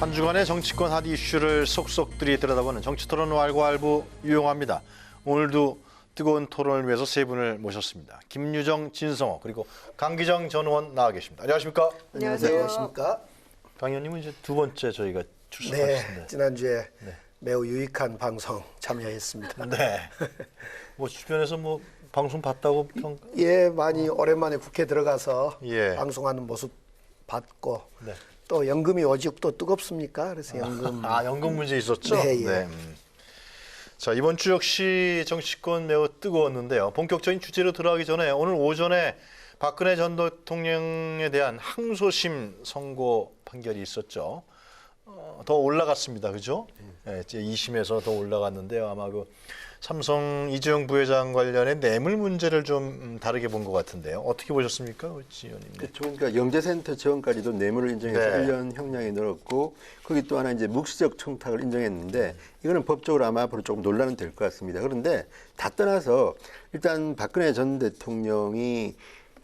한 주간의 정치권 핫 이슈를 속속들이 들여다보는 정치토론 왈가왈부 유용합니다. 오늘도 뜨거운 토론을 위해서 세 분을 모셨습니다. 김유정, 진성호 그리고 강기정 전 의원 나와 계십니다. 안녕하십니까? 안녕하세요. 안녕하십니까? 강 의원님은 이제 두 번째 저희가 네, 출석하셨는데. 지난주에 매우 유익한 방송 참여했습니다. 네. 뭐 주변에서 뭐 방송 봤다고 평. 예, 많이 오랜만에 국회 들어가서 예. 방송하는 모습 봤고 네. 또 연금이 오직 또 뜨겁습니까? 그래서 연금 연금 문제 있었죠? 네, 예. 자, 이번 주 역시 정치권 매우 뜨거웠는데요. 본격적인 주제로 들어가기 전에 오늘 오전에 박근혜 전 대통령에 대한 항소심 선고 판결이 있었죠. 더 올라갔습니다. 그죠? 네, 이제 2심에서 더 올라갔는데요. 아마 그 삼성 이재용 부회장 관련된 뇌물 문제를 좀 다르게 본 것 같은데요. 어떻게 보셨습니까? 지 의원님. 그렇죠. 그러니까 영재센터 지원까지도 뇌물을 인정해서 네. 1년 형량이 늘었고 거기 또 하나 이제 묵시적 청탁을 인정했는데 이거는 법적으로 아마 앞으로 조금 논란은 될 것 같습니다. 그런데 다 떠나서 일단 박근혜 전 대통령이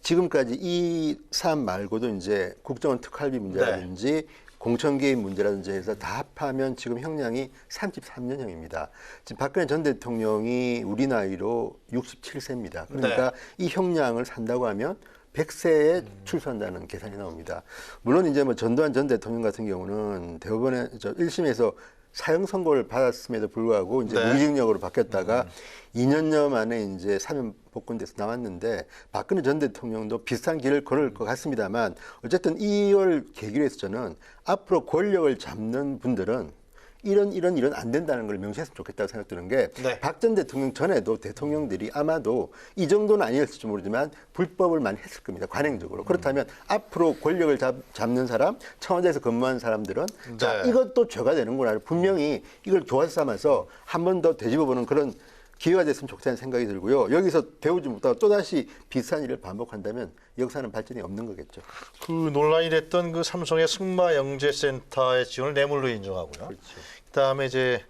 지금까지 이 사안 말고도 이제 국정원 특활비 문제라든지 공천 개입 문제라든지 해서 다 합하면 지금 형량이 33년형입니다. 지금 박근혜 전 대통령이 우리 나이로 67세입니다. 그러니까 이 형량을 산다고 하면 100세에 출소한다는 계산이 나옵니다. 물론 이제 뭐 전두환 전 대통령 같은 경우는 대법원에 1심에서 사형 선고를 받았음에도 불구하고 이제 무기징역으로 바뀌었다가 2년여 만에 이제 사면 복권돼서 나왔는데 박근혜 전 대통령도 비슷한 길을 걸을 것 같습니다만 어쨌든 이걸 계기로 해서 저는 앞으로 권력을 잡는 분들은 이런 안 된다는 걸 명시했으면 좋겠다고 생각드는 게 박 전 대통령 전에도 대통령들이 아마도 이 정도는 아니었을지 모르지만 불법을 많이 했을 겁니다. 관행적으로. 그렇다면 앞으로 권력을 잡는 사람, 청와대에서 근무한 사람들은 자, 이것도 죄가 되는구나. 분명히 이걸 교화 삼아서 한 번 더 되짚어보는 그런 기회가 됐으면 좋겠다는 생각이 들고요. 여기서 배우지 못하고 또다시 비슷한 일을 반복한다면 역사는 발전이 없는 거겠죠. 그 논란이 됐던 그 삼성의 승마영재센터의 지원을 뇌물로 인정하고요. 그렇죠. 그다음에 이제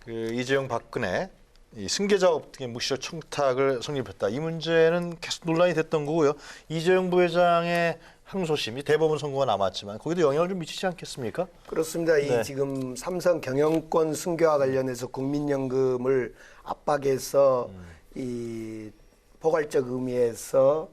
그 이재용 박근혜 이 승계작업 등의 묵시적 청탁을 성립했다. 이 문제는 계속 논란이 됐던 거고요. 이재용 부회장의 항소심이 대법원 선고가 남았지만 거기도 영향을 좀 미치지 않겠습니까? 그렇습니다. 이 지금 삼성 경영권 승계와 관련해서 국민연금을 압박해서 이 포괄적 의미에서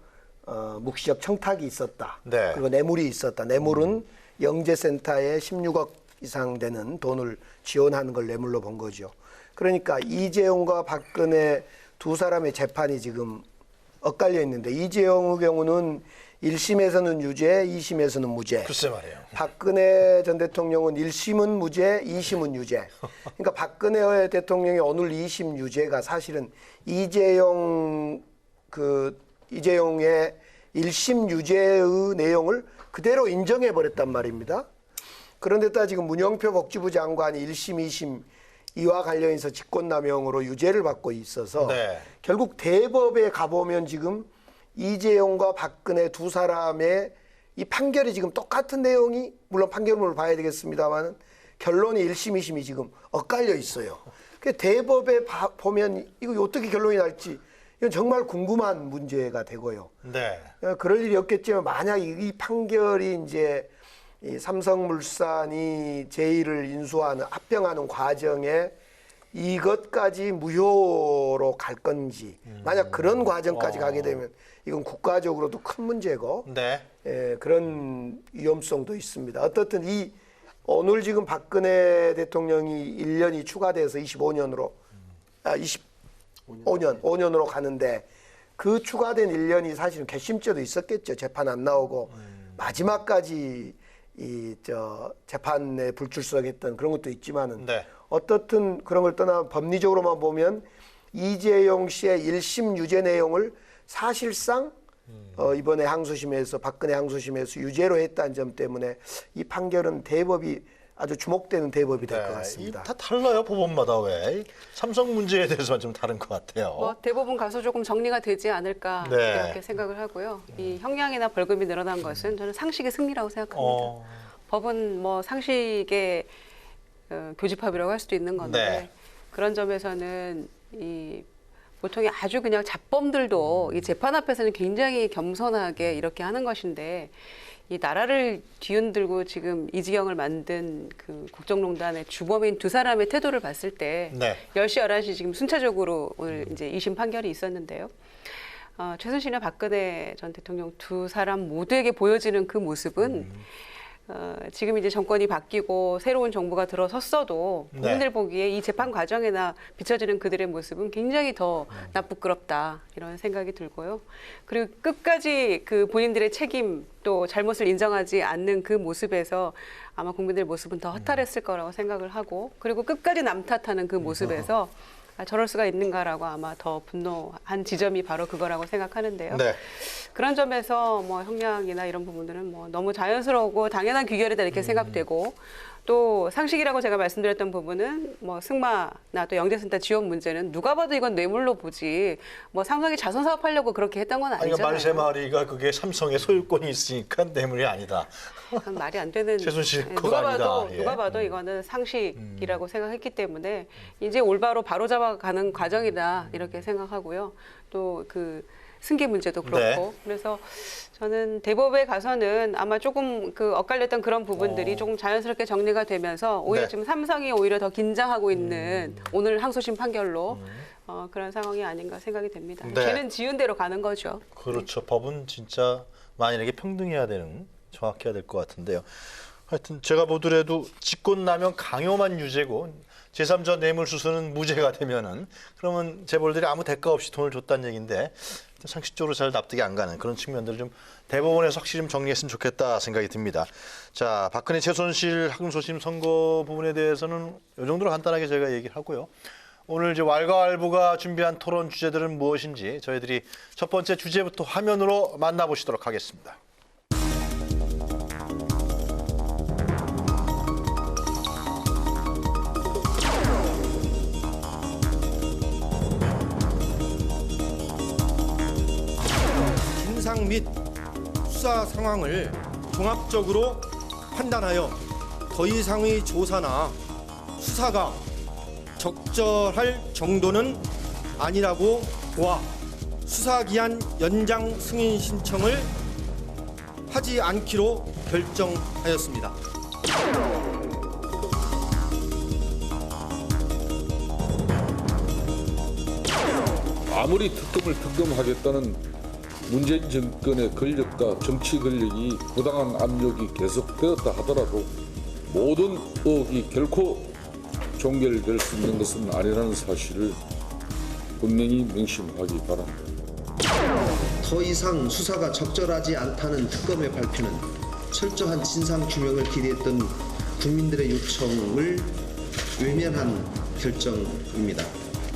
묵시적 청탁이 있었다. 네. 그리고 뇌물이 있었다. 뇌물은 영재센터에 16억 이상 되는 돈을 지원하는 걸 뇌물로 본 거죠. 그러니까 이재용과 박근혜 두 사람의 재판이 지금 엇갈려 있는데 이재용의 경우는 1심에서는 유죄, 2심에서는 무죄. 글쎄 말이에요. 박근혜 전 대통령은 1심은 무죄, 2심은 유죄. 그러니까 박근혜 대통령의 오늘 2심 유죄가 사실은 이재용의 1심 유죄의 내용을 그대로 인정해 버렸단 말입니다. 그런데다 지금 문영표 복지부 장관이 1심, 2심 이와 관련해서 직권남용으로 유죄를 받고 있어서 결국 대법에 가보면 지금 이재용과 박근혜 두 사람의 이 판결이 지금 똑같은 내용이 물론 판결문을 봐야 되겠습니다만 결론이 1심, 2심이 지금 엇갈려 있어요. 대법에 보면 이거 어떻게 결론이 날지 이건 정말 궁금한 문제가 되고요. 그럴 일이 없겠지만 만약 이 판결이 이제 이 삼성물산이 제1을 인수하는 합병하는 과정에 이것까지 무효로 갈 건지 만약 그런 과정까지 가게 되면 이건 국가적으로도 큰 문제고 그런 위험성도 있습니다. 어떻든 이 오늘 지금 박근혜 대통령이 1년이 추가돼서 25년으로 5년으로 가는데 그 추가된 1년이 사실은 괘씸죄도 있었겠죠. 재판 안 나오고 마지막까지 재판에 불출석했던 그런 것도 있지만은 어떻든 그런 걸 떠나 법리적으로만 보면 이재용 씨의 1심 유죄 내용을 사실상 이번에 항소심에서 박근혜 항소심에서 유죄로 했다는 점 때문에 이 판결은 대법이 아주 주목되는 대법이 될 것 같습니다. 다 달라요 법원마다 왜 삼성 문제에 대해서만 좀 다른 것 같아요. 뭐 대법원 가서 조금 정리가 되지 않을까 이렇게 생각을 하고요. 이 형량이나 벌금이 늘어난 것은 저는 상식의 승리라고 생각합니다. 법은 뭐 상식의 교집합이라고 할 수도 있는 건데 그런 점에서는 이 보통의 아주 그냥 잡범들도 이 재판 앞에서는 굉장히 겸손하게 이렇게 하는 것인데 이 나라를 뒤흔들고 지금 이 지경을 만든 그 국정농단의 주범인 두 사람의 태도를 봤을 때 네. 10시, 11시 지금 순차적으로 오늘 이제 2심 판결이 있었는데요. 최순실과 박근혜 전 대통령 두 사람 모두에게 보여지는 그 모습은 지금 이제 정권이 바뀌고 새로운 정부가 들어섰어도 국민들 보기에 이 재판 과정에나 비춰지는 그들의 모습은 굉장히 더 나쁘끄럽다 이런 생각이 들고요. 그리고 끝까지 그 본인들의 책임 또 잘못을 인정하지 않는 그 모습에서 아마 국민들 모습은 더 허탈했을 거라고 생각을 하고 그리고 끝까지 남 탓하는 그 모습에서 저럴 수가 있는가라고 아마 더 분노한 지점이 바로 그거라고 생각하는데요. 네. 그런 점에서 뭐 형량이나 이런 부분들은 뭐 너무 자연스러우고 당연한 귀결이다 이렇게 생각되고 또 상식이라고 제가 말씀드렸던 부분은 뭐 승마나 또 영재센터 지원 문제는 누가 봐도 이건 뇌물로 보지 뭐 삼성이 자선 사업하려고 그렇게 했던 건 아니, 아니잖아요. 말 세 마리가 그게 삼성의 소유권이 있으니까 뇌물이 아니다. 그건 말이 안 되는. 최순실 거가 아니다. 예. 누가 봐도 이거는 상식이라고 생각했기 때문에 이제 올바로 바로잡아가는 과정이다 이렇게 생각하고요. 또 그 승계 문제도 그렇고 네. 그래서 저는 대법에 가서는 아마 조금 그 엇갈렸던 그런 부분들이 조금 자연스럽게 정리가 되면서 오히려 네. 지금 삼성이 오히려 더 긴장하고 있는 오늘 항소심 판결로 그런 상황이 아닌가 생각이 됩니다. 네. 죄는 지은 대로 가는 거죠. 그렇죠. 법은 진짜 만인에게 평등해야 되는, 정확해야 될 것 같은데요. 하여튼 제가 보더라도 직권남용 강요만 유죄고 제3자 뇌물수수는 무죄가 되면은 그러면 재벌들이 아무 대가 없이 돈을 줬다는 얘기인데 상식적으로 잘 납득이 안 가는 그런 측면들을 좀 대법원에서 확실히 좀 정리했으면 좋겠다 생각이 듭니다. 자, 박근혜 최순실 항소심 선고 부분에 대해서는 이 정도로 간단하게 저희가 얘기를 하고요. 오늘 이제 왈가왈부가 준비한 토론 주제들은 무엇인지 저희들이 첫 번째 주제부터 화면으로 만나보시도록 하겠습니다. 진상 및 수사 상황을 종합적으로 판단하여 더 이상의 조사나 수사가 적절할 정도는 아니라고 보아 수사기한 연장 승인 신청을 하지 않기로 결정하였습니다. 아무리 특검을 특검하겠다는 문재인 정권의 권력과 정치 권력이 부당한 압력이 계속되었다 하더라도 모든 의혹이 결코 종결될 수 있는 것은 아니라는 사실을 분명히 명심하기 바랍니다. 더 이상 수사가 적절하지 않다는 특검의 발표는 철저한 진상 규명을 기대했던 국민들의 요청을 외면한 결정입니다.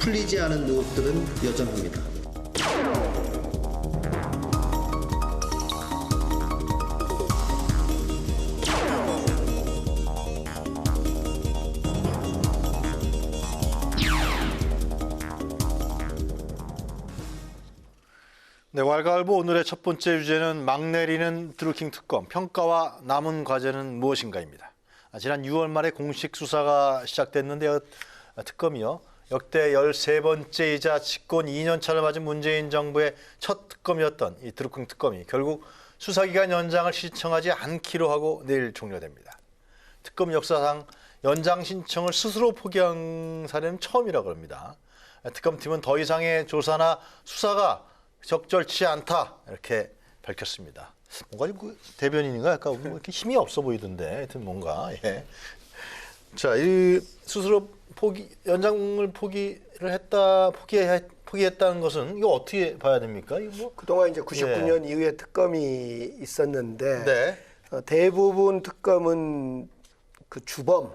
풀리지 않은 의혹들은 여전합니다. 네, 왈가왈부 오늘의 첫 번째 주제는 막 내리는 드루킹 특검, 평가와 남은 과제는 무엇인가입니다. 지난 6월 말에 공식 수사가 시작됐는데요. 특검이요. 역대 13번째이자 집권 2년 차를 맞은 문재인 정부의 첫 특검이었던 이 드루킹 특검이 결국 수사기간 연장을 신청하지 않기로 하고 내일 종료됩니다. 특검 역사상 연장 신청을 스스로 포기한 사례는 처음이라고 합니다. 특검팀은 더 이상의 조사나 수사가 적절치 않다 이렇게 밝혔습니다. 뭔가 그 대변인인가 약간 뭐 이렇게 힘이 없어 보이던데 하여튼 뭔가 예. 자, 이 스스로 연장을 포기했다는 것은 이거 어떻게 봐야 됩니까? 이거 뭐 그동안 이제 99년 이후에 특검이 있었는데 네. 대부분 특검은 그 주범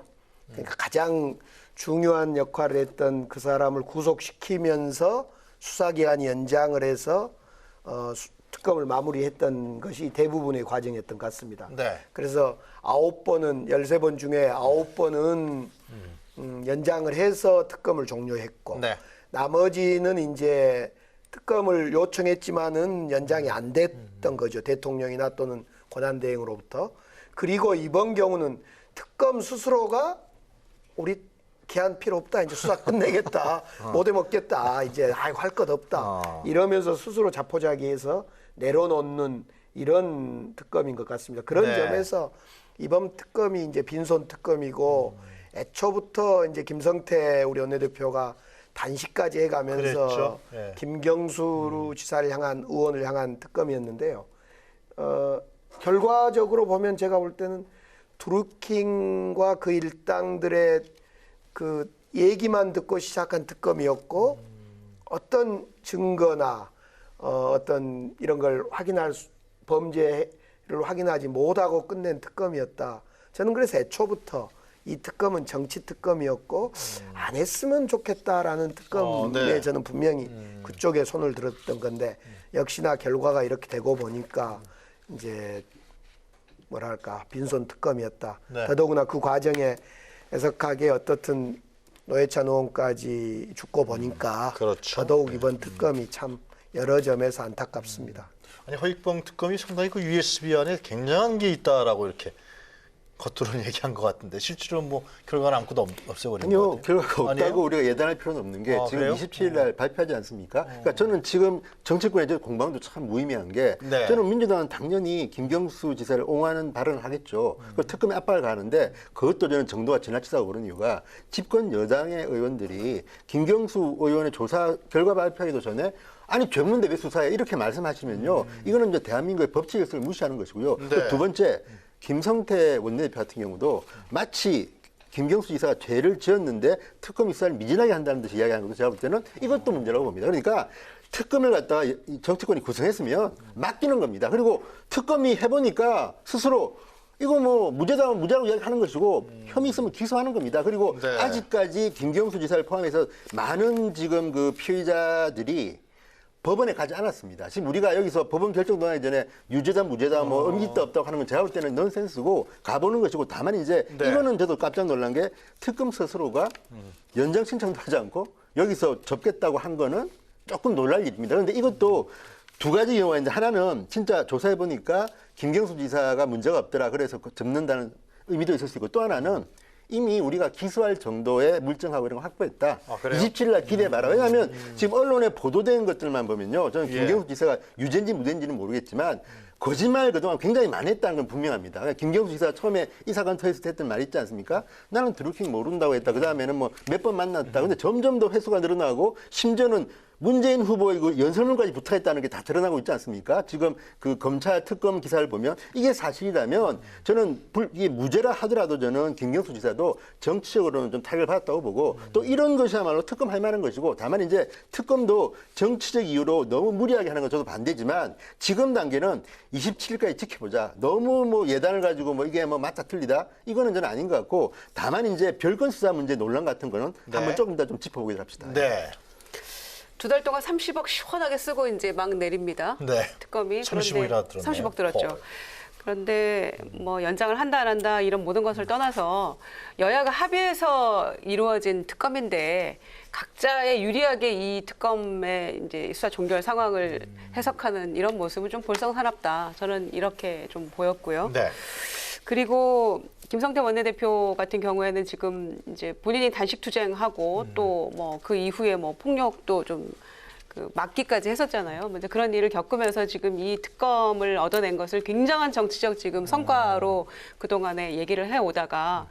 그러니까 가장 중요한 역할을 했던 그 사람을 구속시키면서 수사기간 연장을 해서 특검을 마무리했던 것이 대부분의 과정이었던 것 같습니다. 네. 그래서 9번은 13번 중에 9번은 연장을 해서 특검을 종료했고 네. 나머지는 이제 특검을 요청했지만은 연장이 안 됐던 거죠. 대통령이나 또는 권한대행으로부터. 그리고 이번 경우는 특검 스스로가 우리 기한 필요 없다. 이제 수사 끝내겠다. 못 해먹겠다. 이제 할 것 없다. 이러면서 스스로 자포자기해서 내려놓는 이런 특검인 것 같습니다. 그런 네. 점에서 이번 특검이 이제 빈손 특검이고 애초부터 이제 김성태 우리 원내대표가 단식까지 해가면서 그랬죠. 예. 김경수 지사를 향한 의원을 향한 특검이었는데요. 결과적으로 보면 제가 볼 때는 드루킹과 그 일당들의 그 얘기만 듣고 시작한 특검이었고 어떤 증거나 어떤 이런 걸 범죄를 확인하지 못하고 끝낸 특검이었다. 저는 그래서 애초부터 이 특검은 정치 특검이었고 안 했으면 좋겠다라는 특검에 네. 저는 분명히 그쪽에 손을 들었던 건데 역시나 결과가 이렇게 되고 보니까 이제 뭐랄까 빈손 특검이었다. 네. 더더구나 그 과정에 애석하게 어떻든 노회찬 의원까지 죽고 보니까 그렇죠. 더더욱 이번 특검이 참 여러 점에서 안타깝습니다. 아니 허익범 특검이 상당히 그 USB 안에 굉장한 게 있다라고 이렇게 겉으로는 얘기한 것 같은데 실제로 뭐 결과는 아무것도 없애버린 것 아니요, 같아요. 결과가 없다고 아니에요? 우리가 예단할 필요는 없는 게 아, 지금 그래요? 27일 날 발표하지 않습니까? 그러니까 저는 지금 정치권의 공방도 참 무의미한 게 네. 저는 민주당은 당연히 김경수 지사를 옹호하는 발언을 하겠죠. 그 특검에 압박을 가는데 그것도 저는 정도가 지나치다고 보는 이유가 집권 여당의 의원들이 김경수 의원의 조사 결과 발표하기도 전에 아니 죄 없는데 왜 수사해 이렇게 말씀하시면요. 이거는 이제 대한민국의 법치 질서를 무시하는 것이고요. 네. 그 두 번째 김성태 원내대표 같은 경우도 마치 김경수 지사가 죄를 지었는데 특검 수사를 미진하게 한다는 듯이 이야기하는 것도 제가 볼 때는 이것도 문제라고 봅니다. 그러니까 특검을 갖다가 이 정치권이 구성했으면 맡기는 겁니다. 그리고 특검이 해보니까 스스로 이거 뭐 무죄다면 무죄라고 이야기하는 것이고 혐의 있으면 기소하는 겁니다. 그리고 네. 아직까지 김경수 지사를 포함해서 많은 지금 그 피의자들이 법원에 가지 않았습니다. 지금 우리가 여기서 법원 결정 나기 전에 유죄다 무죄다 뭐 의미 있다 없다고 하는 건 제가 볼 때는 넌센스고 가보는 것이고 다만 이제 네. 이거는 저도 깜짝 놀란 게 특검 스스로가 연장 신청도 하지 않고 여기서 접겠다고 한 거는 조금 놀랄 일입니다. 그런데 이것도 두 가지 경우가 있는데 하나는 진짜 조사해 보니까 김경수 지사가 문제가 없더라 그래서 접는다는 의미도 있을 수 있고 또 하나는 이미 우리가 기소할 정도의 물증하고 이런 거 확보했다. 아, 그래요? 27일 날 기대해봐라. 왜냐하면 지금 언론에 보도된 것들만 보면요. 저는 예. 김경수 지사가 유죄인지 무죄인지는 모르겠지만 거짓말 그동안 굉장히 많이 했다는 건 분명합니다. 그러니까 김경수 지사가 처음에 이 사건 터졌을 때 했던 말 있지 않습니까? 나는 드루킹 모른다고 했다. 그다음에는 뭐 몇 번 만났다. 근데 점점 더 횟수가 늘어나고 심지어는 문재인 후보의 그 연설문까지 부탁했다는 게 다 드러나고 있지 않습니까? 지금 그 검찰 특검 기사를 보면 이게 사실이라면 저는 이게 무죄라 하더라도 저는 김경수 지사도 정치적으로는 좀 타격을 받았다고 보고 또 이런 것이야말로 특검할 만한 것이고 다만 이제 특검도 정치적 이유로 너무 무리하게 하는 건 저도 반대지만 지금 단계는 27일까지 지켜보자. 너무 뭐 예단을 가지고 뭐 이게 뭐 맞다 틀리다 이거는 저는 아닌 것 같고 다만 이제 별건 수사 문제 논란 같은 거는 네. 한번 조금 더 좀 짚어보기로 합시다. 네. 2달 동안 30억 시원하게 쓰고 이제 막 내립니다. 네. 특검이. 30억이나 들었네요. 30억 들었죠. 그런데 뭐 연장을 한다 안 한다 이런 모든 것을 떠나서 여야가 합의해서 이루어진 특검인데 각자의 유리하게 이 특검의 이제 수사 종결 상황을 해석하는 이런 모습은 좀 볼썽사납다. 저는 이렇게 좀 보였고요. 네. 그리고 김성태 원내대표 같은 경우에는 지금 이제 본인이 단식 투쟁하고 또 뭐 그 이후에 뭐 폭력도 좀 그 막기까지 했었잖아요. 이제 그런 일을 겪으면서 지금 이 특검을 얻어낸 것을 굉장한 정치적 지금 성과로 그동안에 얘기를 해오다가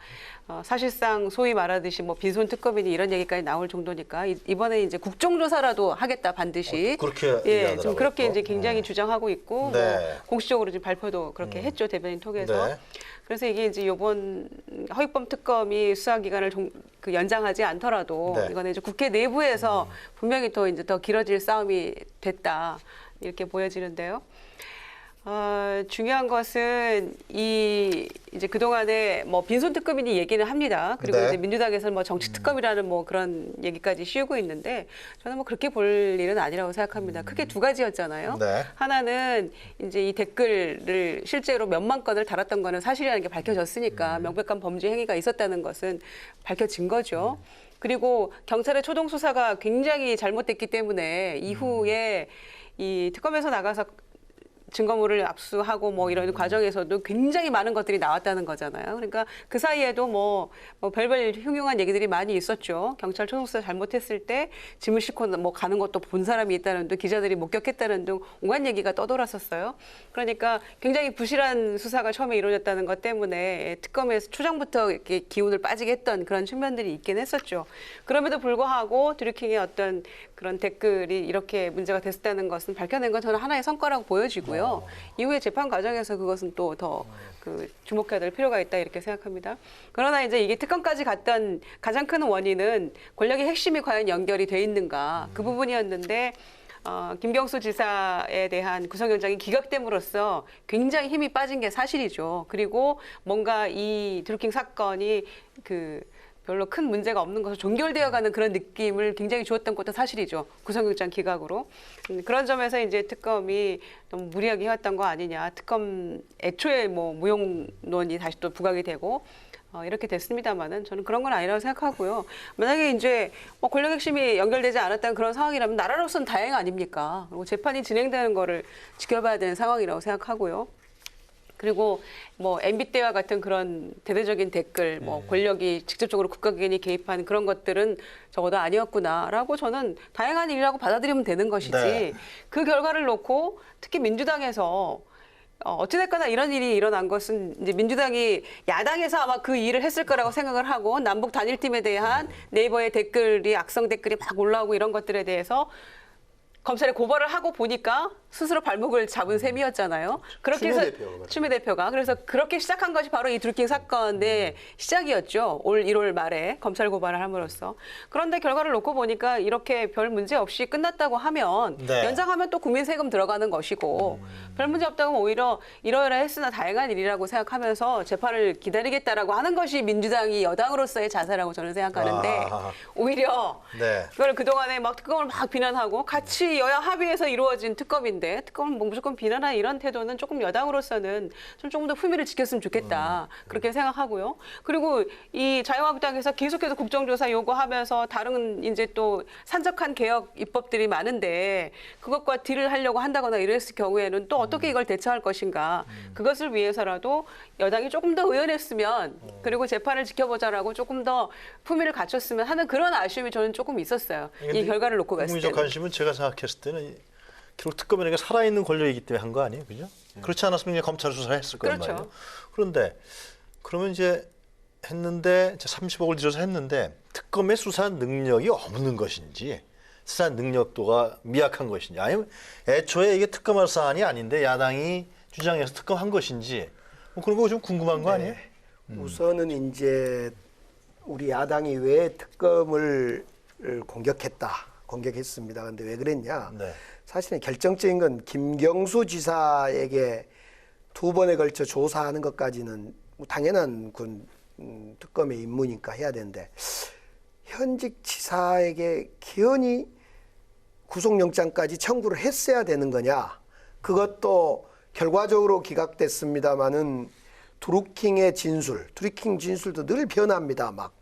사실상 소위 말하듯이 뭐 빈손 특검이니 이런 얘기까지 나올 정도니까 이번에 이제 국정조사라도 하겠다 반드시. 그렇게 예, 얘기하더라고요, 좀 그렇게 또. 이제 굉장히 주장하고 있고 네. 뭐 공식적으로 지금 발표도 그렇게 했죠 대변인 통해서. 네. 그래서 이게 이제 이번 허익범 특검이 수사 기간을 그 연장하지 않더라도 네. 이거는 이제 국회 내부에서 분명히 더 이제 더 길어질 싸움이 됐다 이렇게 보여지는데요. 중요한 것은 이제 그동안에 뭐 빈손 특검이니 얘기는 합니다. 그리고 네. 이제 민주당에서는 뭐 정치 특검이라는 뭐 그런 얘기까지 씌우고 있는데 저는 뭐 그렇게 볼 일은 아니라고 생각합니다. 크게 두 가지였잖아요. 네. 하나는 이제 이 댓글을 실제로 몇만 건을 달았던 거는 사실이라는 게 밝혀졌으니까 명백한 범죄 행위가 있었다는 것은 밝혀진 거죠. 그리고 경찰의 초동 수사가 굉장히 잘못됐기 때문에 이후에 이 특검에서 나가서 증거물을 압수하고 뭐 이런 과정에서도 굉장히 많은 것들이 나왔다는 거잖아요. 그러니까 그 사이에도 뭐 별별 흉흉한 얘기들이 많이 있었죠. 경찰 초동수사 잘못했을 때 짐을 싣고 뭐 가는 것도 본 사람이 있다는 등 기자들이 목격했다는 등 온갖 얘기가 떠돌았었어요. 그러니까 굉장히 부실한 수사가 처음에 이루어졌다는 것 때문에 특검에서 초장부터 이렇게 기운을 빠지게 했던 그런 측면들이 있긴 했었죠. 그럼에도 불구하고 드루킹의 어떤 그런 댓글이 이렇게 문제가 됐다는 것은 밝혀낸 건 저는 하나의 성과라고 보여지고요. 이후에 재판 과정에서 그것은 또 더 주목해야 될 필요가 있다 이렇게 생각합니다. 그러나 이제 이게 특검까지 갔던 가장 큰 원인은 권력의 핵심이 과연 연결이 돼 있는가 그 부분이었는데 김경수 지사에 대한 구속영장이 기각됨으로써 굉장히 힘이 빠진 게 사실이죠. 그리고 뭔가 이 드루킹 사건이 별로 큰 문제가 없는 것으로 종결되어가는 그런 느낌을 굉장히 주었던 것도 사실이죠. 구속영장 기각으로. 그런 점에서 이제 특검이 너무 무리하게 해왔던 거 아니냐. 특검 애초에 뭐 무용론이 다시 또 부각이 되고 이렇게 됐습니다만은 저는 그런 건 아니라고 생각하고요. 만약에 이제 뭐 권력 핵심이 연결되지 않았다는 그런 상황이라면 나라로서는 다행 아닙니까? 그리고 재판이 진행되는 거를 지켜봐야 되는 상황이라고 생각하고요. 그리고 뭐 MB 때와 같은 그런 대대적인 댓글, 뭐 권력이 직접적으로 국가기관이 개입하는 그런 것들은 적어도 아니었구나라고 저는 다행한 일이라고 받아들이면 되는 것이지. 네. 그 결과를 놓고 특히 민주당에서 어찌됐거나 이런 일이 일어난 것은 이제 민주당이 야당에서 아마 그 일을 했을 거라고 생각을 하고 남북 단일팀에 대한 네이버의 댓글이 악성 댓글이 막 올라오고 이런 것들에 대해서 검찰에 고발을 하고 보니까 스스로 발목을 잡은 셈이었잖아요. 그렇게 해서 추미애 대표가 그래서 그렇게 시작한 것이 바로 이 드루킹 사건의 시작이었죠. 올 1월 말에 검찰 고발을 함으로써. 그런데 결과를 놓고 보니까 이렇게 별 문제 없이 끝났다고 하면 네. 연장하면 또 국민 세금 들어가는 것이고 별 문제 없다고 하면 오히려 이러이러했으나 다행한 일이라고 생각하면서 재판을 기다리겠다라고 하는 것이 민주당이 여당으로서의 자세라고 저는 생각하는데 오히려 네. 그걸 그동안에 막 특검을 막 비난하고 같이 여야 합의해서 이루어진 특검인데 특검을 뭐 무조건 비난하는 이런 태도는 조금 여당으로서는 좀 조금 더 품위를 지켰으면 좋겠다. 그렇게 생각하고요. 그리고 이 자유한국당에서 계속해서 국정조사 요구하면서 다른 이제 또 산적한 개혁 입법들이 많은데 그것과 딜을 하려고 한다거나 이랬을 경우에는 또 어떻게 이걸 대처할 것인가. 그것을 위해서라도 여당이 조금 더 의연했으면 그리고 재판을 지켜보자라고 조금 더 품위를 갖췄으면 하는 그런 아쉬움이 저는 조금 있었어요. 이 결과를 놓고 봤을 국민적 때는. 관심은 제가 생각했을 때는 결국 특검이라는 게 살아있는 권력이기 때문에 한 거 아니에요, 그죠? 그렇지 않았으면 그냥 검찰 수사를 했을 거란 그렇죠. 말이에요. 그런데 그러면 이제 했는데 이제 30억을 들여서 했는데 특검의 수사 능력이 없는 것인지 수사 능력도가 미약한 것인지 아니면 애초에 이게 특검할 사안이 아닌데 야당이 주장해서 특검한 것인지 뭐 그런 거 좀 궁금한 거 아니에요? 우선은 이제 우리 야당이 왜 특검을 공격했습니다. 근데 왜 그랬냐? 네. 사실은 결정적인 건 김경수 지사에게 2번에 걸쳐 조사하는 것까지는 뭐 당연한 특검의 임무니까 해야 되는데 현직 지사에게 기현이 구속영장까지 청구를 했어야 되는 거냐? 그것도 결과적으로 기각됐습니다마는 드루킹의 드루킹 진술도 늘 변합니다. 막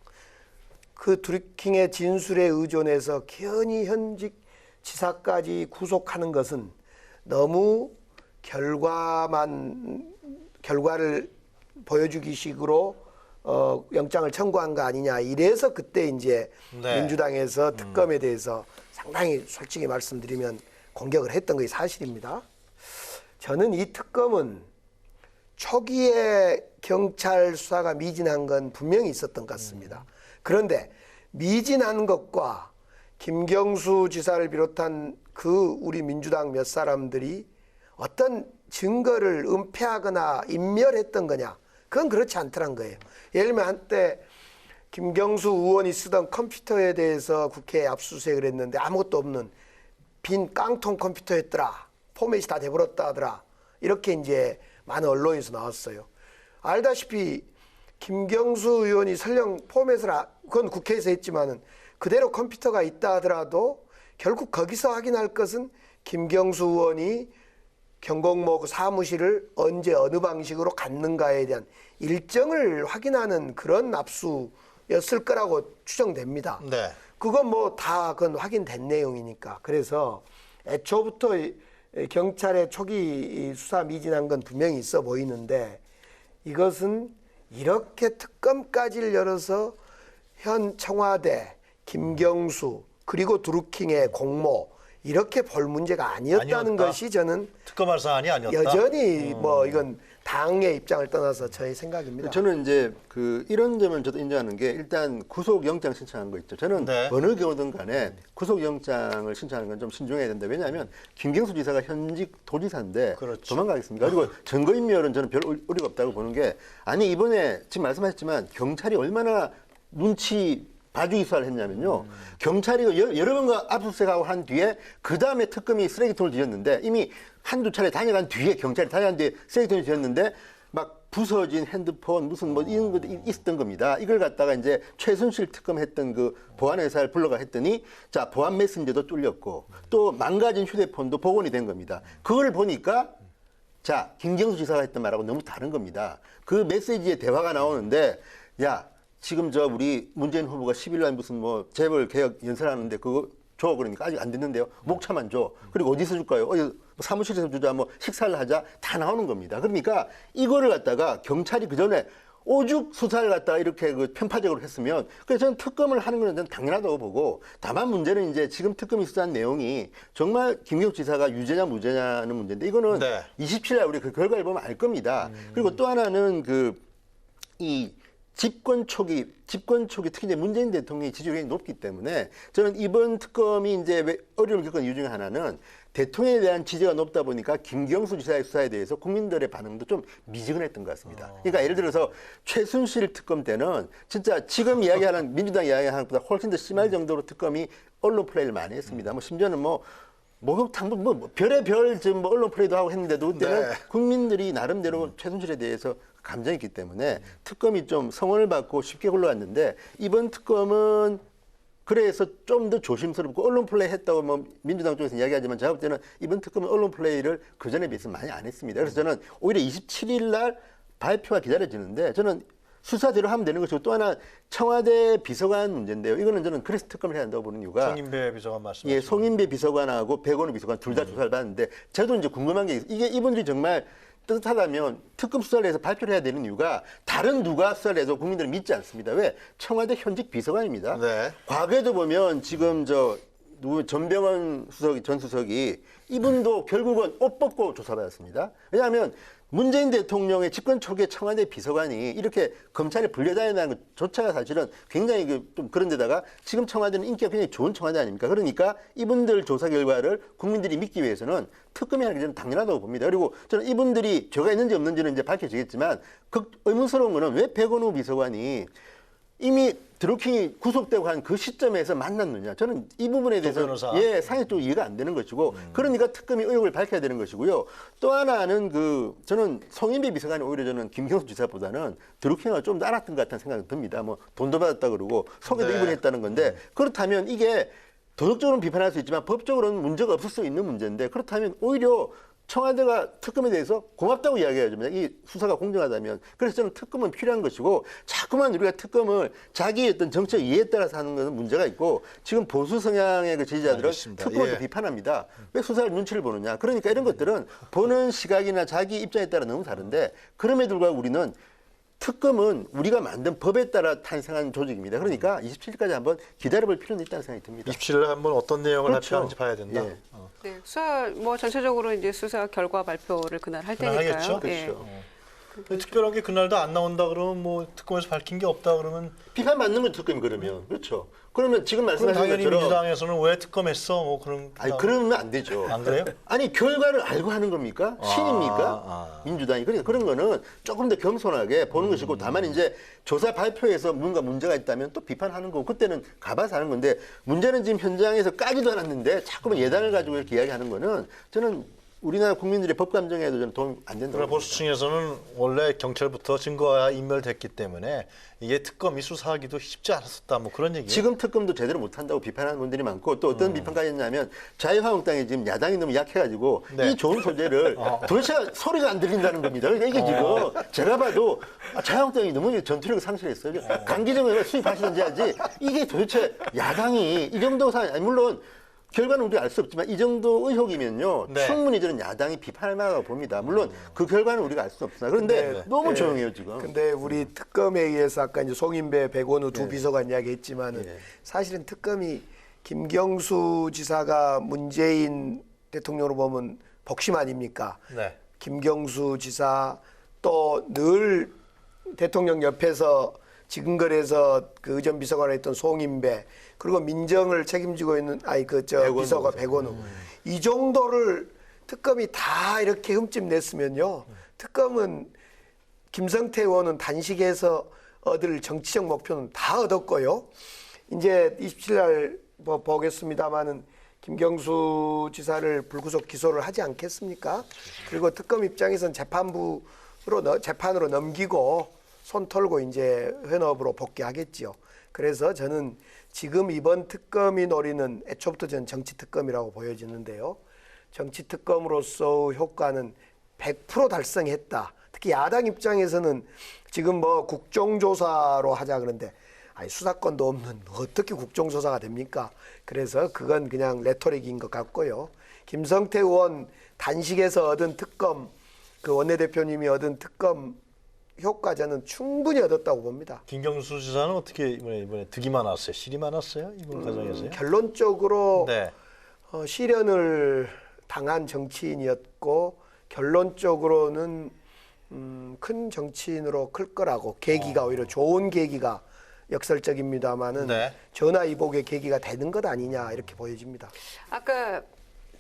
그 드루킹의 진술에 의존해서 기현이 현직 지사까지 구속하는 것은 너무 결과를 보여주기 식으로 영장을 청구한 거 아니냐. 이래서 그때 이제 네. 민주당에서 특검에 대해서 상당히 솔직히 말씀드리면 공격을 했던 것이 사실입니다. 저는 이 특검은 초기에 경찰 수사가 미진한 건 분명히 있었던 것 같습니다. 그런데 미진한 것과 김경수 지사를 비롯한 우리 민주당 몇 사람들이 어떤 증거를 은폐하거나 인멸했던 거냐. 그건 그렇지 않더란 거예요. 예를 들면 한때 김경수 의원이 쓰던 컴퓨터에 대해서 국회에 압수수색을 했는데 아무것도 없는 빈 깡통 컴퓨터였더라. 포맷이 다 돼버렸다 하더라. 이렇게 이제 많은 언론에서 나왔어요. 알다시피 김경수 의원이 설령 포맷을 그건 국회에서 했지만은 그대로 컴퓨터가 있다 하더라도 결국 거기서 확인할 것은 김경수 의원이 경공모 그 사무실을 언제 어느 방식으로 갔는가에 대한 일정을 확인하는 그런 압수였을 거라고 추정됩니다. 네. 그건 뭐 다 그건 확인된 내용이니까. 그래서 애초부터 경찰의 초기 수사 미진한 건 분명히 있어 보이는데 이것은 이렇게 특검까지를 열어서 현 청와대 김경수 그리고 드루킹의 공모 이렇게 볼 문제가 아니었다는 아니었다. 것이 저는 특검할 사안이 아니었다. 여전히 뭐 이건 당의 입장을 떠나서 저의 생각입니다. 저는 이제 이런 점은 저도 인정하는 게 일단 구속영장 신청한 거 있죠. 저는 네. 어느 경우든 간에 구속영장을 신청하는 건 좀 신중해야 된다. 왜냐하면 김경수 지사가 현직 도지사인데 그렇죠. 도망가겠습니까? 그리고 증거인멸은 저는 별 우려가 없다고 보는 게 아니 이번에 지금 말씀하셨지만 경찰이 얼마나 눈치 봐주기 수사를 했냐면요. 경찰이 여러 번가 압수수색하고 한 뒤에 그 다음에 특검이 쓰레기통을 뒤졌는데 이미 한두 차례 다녀간 뒤에 경찰이 다녀간 뒤에 쓰레기통을 뒤졌는데 막 부서진 핸드폰 무슨 뭐 이런 것도 있었던 겁니다. 이걸 갖다가 이제 최순실 특검했던 그 보안회사를 불러가 했더니 자 보안 메신저도 뚫렸고 또 망가진 휴대폰도 복원이 된 겁니다. 그걸 보니까 자 김경수 지사가 했던 말하고 너무 다른 겁니다. 그 메시지에 대화가 나오는데 야 지금 저 우리 문재인 후보가 10일 날 무슨 뭐 재벌 개혁 연설하는데 그거 줘 그러니까 아직 안 됐는데요. 목차만 줘. 그리고 어디서 줄까요? 어디 사무실에서 주자 뭐 식사를 하자 다 나오는 겁니다. 그러니까 이거를 갖다가 경찰이 그 전에 오죽 수사를 갖다가 이렇게 편파적으로 했으면 그래서 저는 특검을 하는 건 저는 당연하다고 보고 다만 문제는 이제 지금 특검이 수사한 내용이 정말 김경수 지사가 유죄냐 무죄냐는 문제인데 이거는 네. 27일 우리 그 결과를 보면 알 겁니다. 그리고 또 하나는 이 집권 초기 특히 이제 문재인 대통령의 지지율이 높기 때문에 저는 이번 특검이 이제 왜 어려움을 겪은 이유 중에 하나는 대통령에 대한 지지가 높다 보니까 김경수 지사의 수사에 대해서 국민들의 반응도 좀 미지근했던 것 같습니다. 그러니까 예를 들어서 최순실 특검 때는 진짜 지금 이야기하는 민주당 이야기하는 것보다 훨씬 더 심할 정도로 특검이 언론 플레이를 많이 했습니다. 뭐 심지어는 목욕탕 별의 별 지금 언론 플레이도 하고 했는데도 그때는 네. 국민들이 나름대로 최순실에 대해서 감정이 있기 때문에 특검이 좀 성원을 받고 쉽게 굴러갔는데 이번 특검은 그래서 좀 더 조심스럽고 언론 플레이 했다고 뭐 민주당 쪽에서 이야기하지만 제가 볼 때는 이번 특검은 언론 플레이를 그전에 비해서 많이 안 했습니다. 그래서 저는 오히려 27일 날 발표가 기다려지는데 저는 수사대로 하면 되는 것이고 또 하나 청와대 비서관 문제인데요. 이거는 저는 그래서 특검을 해야 한다고 보는 이유가 송인배 비서관 말씀. 예, 송인배 비서관하고 백원우 비서관 둘 다 조사를 받았는데 저도 이제 궁금한 게 이게 이분들이 정말 뜻하다면 특검 수사를 해서 발표를 해야 되는 이유가 다른 누가 수사를 해도 국민들은 믿지 않습니다. 왜? 청와대 현직 비서관입니다. 네. 과거에도 보면 지금 전병헌 전 수석이 이분도 결국은 옷 벗고 조사받았습니다. 왜냐하면 문재인 대통령의 집권 초기에 청와대 비서관이 이렇게 검찰에 불려다닌다는 것조차가 사실은 굉장히 좀 그런 데다가 지금 청와대는 인기가 굉장히 좋은 청와대 아닙니까? 그러니까 이분들 조사 결과를 국민들이 믿기 위해서는 특검이 하는 게 저는 당연하다고 봅니다. 그리고 저는 이분들이 죄가 있는지 없는지는 이제 밝혀지겠지만 의문스러운 거는 왜 백원우 비서관이 이미 드루킹이 구속되고 한 그 시점에서 만났느냐. 저는 이 부분에 대해서 상식적으로 이해가 안 되는 것이고 그러니까 특검이 의혹을 밝혀야 되는 것이고요. 또 하나는 저는 송인배 비서관이 오히려 저는 김경수 지사보다는 드루킹을 좀 더 알았던 것 같다는 생각이 듭니다. 뭐 돈도 받았다 그러고 속에도 입원했다는 건데 그렇다면 이게 도덕적으로는 비판할 수 있지만 법적으로는 문제가 없을 수 있는 문제인데 그렇다면 오히려 청와대가 특검에 대해서 고맙다고 이야기해야죠. 이 수사가 공정하다면. 그래서 저는 특검은 필요한 것이고 자꾸만 우리가 특검을 자기의 어떤 정책 이해에 따라서 하는 것은 문제가 있고 지금 보수 성향의 그 지지자들은 알겠습니다. 특검을 예. 또 비판합니다. 왜 수사를 눈치를 보느냐. 그러니까 이런 것들은 보는 시각이나 자기 입장에 따라 너무 다른데 그럼에도 불구하고 우리는 특검은 우리가 만든 법에 따라 탄생한 조직입니다. 그러니까 27일까지 한번 기다려볼 필요는 있다는 생각이 듭니다. 27일에 한번 어떤 내용을 그렇죠. 발표하는지 봐야 된다. 예. 네, 수사 전체적으로 이제 수사 결과 발표를 그날 할 그날 테니까요. 하겠죠? 예. 그렇죠. 특별한 게 그날도 안 나온다 그러면 뭐 특검에서 밝힌 게 없다 그러면 비판 받는 건 특검이 그러면 그렇죠. 그러면 지금 그럼 말씀하신 당연히 것처럼 민주당에서는 왜 특검했어? 뭐 그런 아니 그러면 안 되죠. 안 그래요? 아니 결과를 알고 하는 겁니까? 신입니까? 민주당이 그러니까 그런 거는 조금 더 겸손하게 보는 것이고 다만 이제 조사 발표에서 뭔가 문제가 있다면 또 비판하는 거고 그때는 가봐서 하는 건데 문제는 지금 현장에서 까지도 않았는데 자꾸만 예단을 가지고 이렇게 이야기하는 거는 저는 우리나라 국민들의 법 감정에도 저는 도움 안 된다고 그러나 봅니다. 보수층에서는 원래 경찰부터 증거가 인멸됐기 때문에 이게 특검이 수사하기도 쉽지 않았었다. 뭐 그런 얘기예요. 지금 특검도 제대로 못한다고 비판하는 분들이 많고 또 어떤 비판까지 했냐면 자유한국당이 지금 야당이 너무 약해가지고 네. 이 좋은 소재를 도대체 소리가 안 들린다는 겁니다. 그러니까 이게 지금 제가 봐도 자유한국당이 너무 전투력을 상실했어요. 강기정을 수입하시든지 하지 이게 도대체 야당이 이 정도 상황 물론 결과는 우리가 알 수 없지만 이 정도 의혹이면요. 네. 충분히 저는 야당이 비판할 만하다고 봅니다. 물론 그 결과는 우리가 알 수 없으나 그런데 네. 너무 네. 조용해요 지금. 근데 우리 특검에 의해서 아까 이제 송인배, 백원우 두 비서관 이야기했지만은 네. 사실은 특검이 김경수 지사가 문재인 대통령으로 보면 복심 아닙니까? 네. 김경수 지사 또 늘 대통령 옆에서 지근거리에서 그 의전 비서관을 했던 송인배 그리고 민정을 책임지고 있는 백원우 비서가 비서. 백원우 이 정도를 특검이 다 이렇게 흠집 냈으면요. 특검은 김성태 의원은 단식에서 얻을 정치적 목표는 다 얻었고요. 이제 27날 보겠습니다마는 김경수 지사를 불구속 기소를 하지 않겠습니까? 그리고 특검 입장에서는 재판으로 넘기고 손 털고 이제 현업으로 복귀하겠지요. 그래서 저는 지금 이번 특검이 노리는 애초부터 저는 정치 특검이라고 보여지는데요. 정치 특검으로서 효과는 100% 달성했다. 특히 야당 입장에서는 지금 뭐 국정조사로 하자 그러는데 아니 수사권도 없는 어떻게 국정조사가 됩니까? 그래서 그건 그냥 레토릭인 것 같고요. 김성태 의원 단식에서 얻은 특검 그 원내대표님이 얻은 특검 효과 저는 충분히 얻었다고 봅니다. 김경수 지사는 어떻게 이번에 득이 많았어요? 실이 많았어요? 이번 과정에서요? 결론적으로 네. 실현을 당한 정치인이었고 결론적으로는 큰 정치인으로 클 거라고 계기가 오히려 좋은 계기가 역설적입니다마는 네. 전화위복의 계기가 되는 것 아니냐 이렇게 보여집니다. 아까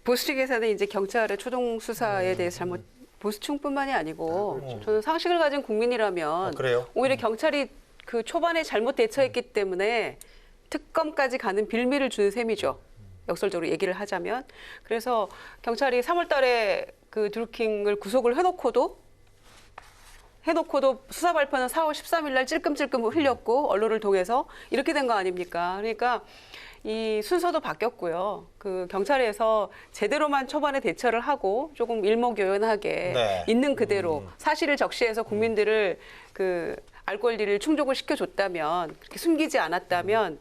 보수 측에서는 이제 경찰의 초동 수사에 대해서 잘못 보수층뿐만이 아니고 저는 상식을 가진 국민이라면 그래요? 오히려 경찰이 그 초반에 잘못 대처했기 때문에 특검까지 가는 빌미를 주는 셈이죠. 역설적으로 얘기를 하자면. 그래서 경찰이 3월 달에 그 드루킹을 구속을 해놓고도 수사 발표는 4월 13일 날 찔끔찔끔 흘렸고 언론을 통해서 이렇게 된 거 아닙니까? 그러니까 이 순서도 바뀌었고요. 그 경찰에서 제대로만 초반에 대처를 하고 조금 일목요연하게 네. 있는 그대로 사실을 적시해서 국민들을 그 알 권리를 충족을 시켜줬다면 그렇게 숨기지 않았다면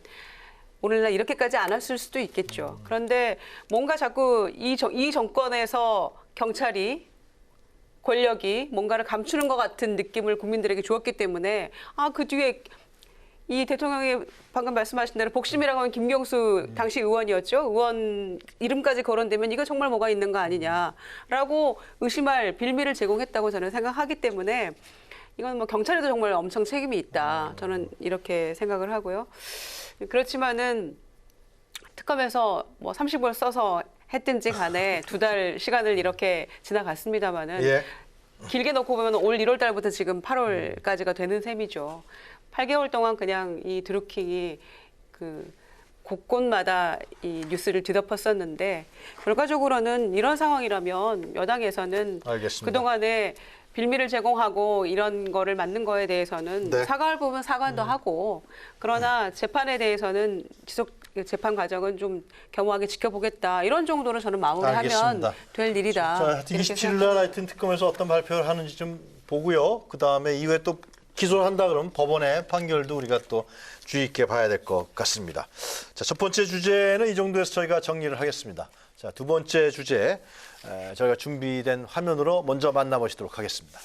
오늘날 이렇게까지 안 했을 수도 있겠죠. 그런데 뭔가 자꾸 이 정권에서 경찰이 권력이 뭔가를 감추는 것 같은 느낌을 국민들에게 주었기 때문에 그 뒤에 이 대통령이 방금 말씀하신 대로 복심이라고 하면 김경수 당시 의원이었죠. 의원 이름까지 거론되면 이거 정말 뭐가 있는 거 아니냐라고 의심할 빌미를 제공했다고 저는 생각하기 때문에 이건 뭐 경찰에도 정말 엄청 책임이 있다. 저는 이렇게 생각을 하고요. 그렇지만은 특검에서 뭐 30월 써서 했든지 간에 2달 시간을 이렇게 지나갔습니다마는 예. 길게 놓고 보면 올 1월 달부터 지금 8월까지가 되는 셈이죠. 8개월 동안 그냥 이 드루킹이 그 곳곳마다 이 뉴스를 뒤덮었었는데 결과적으로는 이런 상황이라면 여당에서는 알겠습니다. 그동안에 빌미를 제공하고 이런 거를 맞는 거에 대해서는 네. 사과할 부분 사과도 하고 그러나 재판에 대해서는 재판 과정은 좀 겸허하게 지켜보겠다 이런 정도로 저는 마무리하면 알겠습니다. 될 일이다. 자, 하여튼 27일 날 하여튼 특검에서 어떤 발표를 하는지 좀 보고요. 그다음에 이후에 또 기소를 한다 그러면 법원의 판결도 우리가 또 주의 있게 봐야 될 것 같습니다. 자, 첫 번째 주제는 이 정도에서 저희가 정리를 하겠습니다. 자, 두 번째 주제 저희가 준비된 화면으로 먼저 만나보시도록 하겠습니다.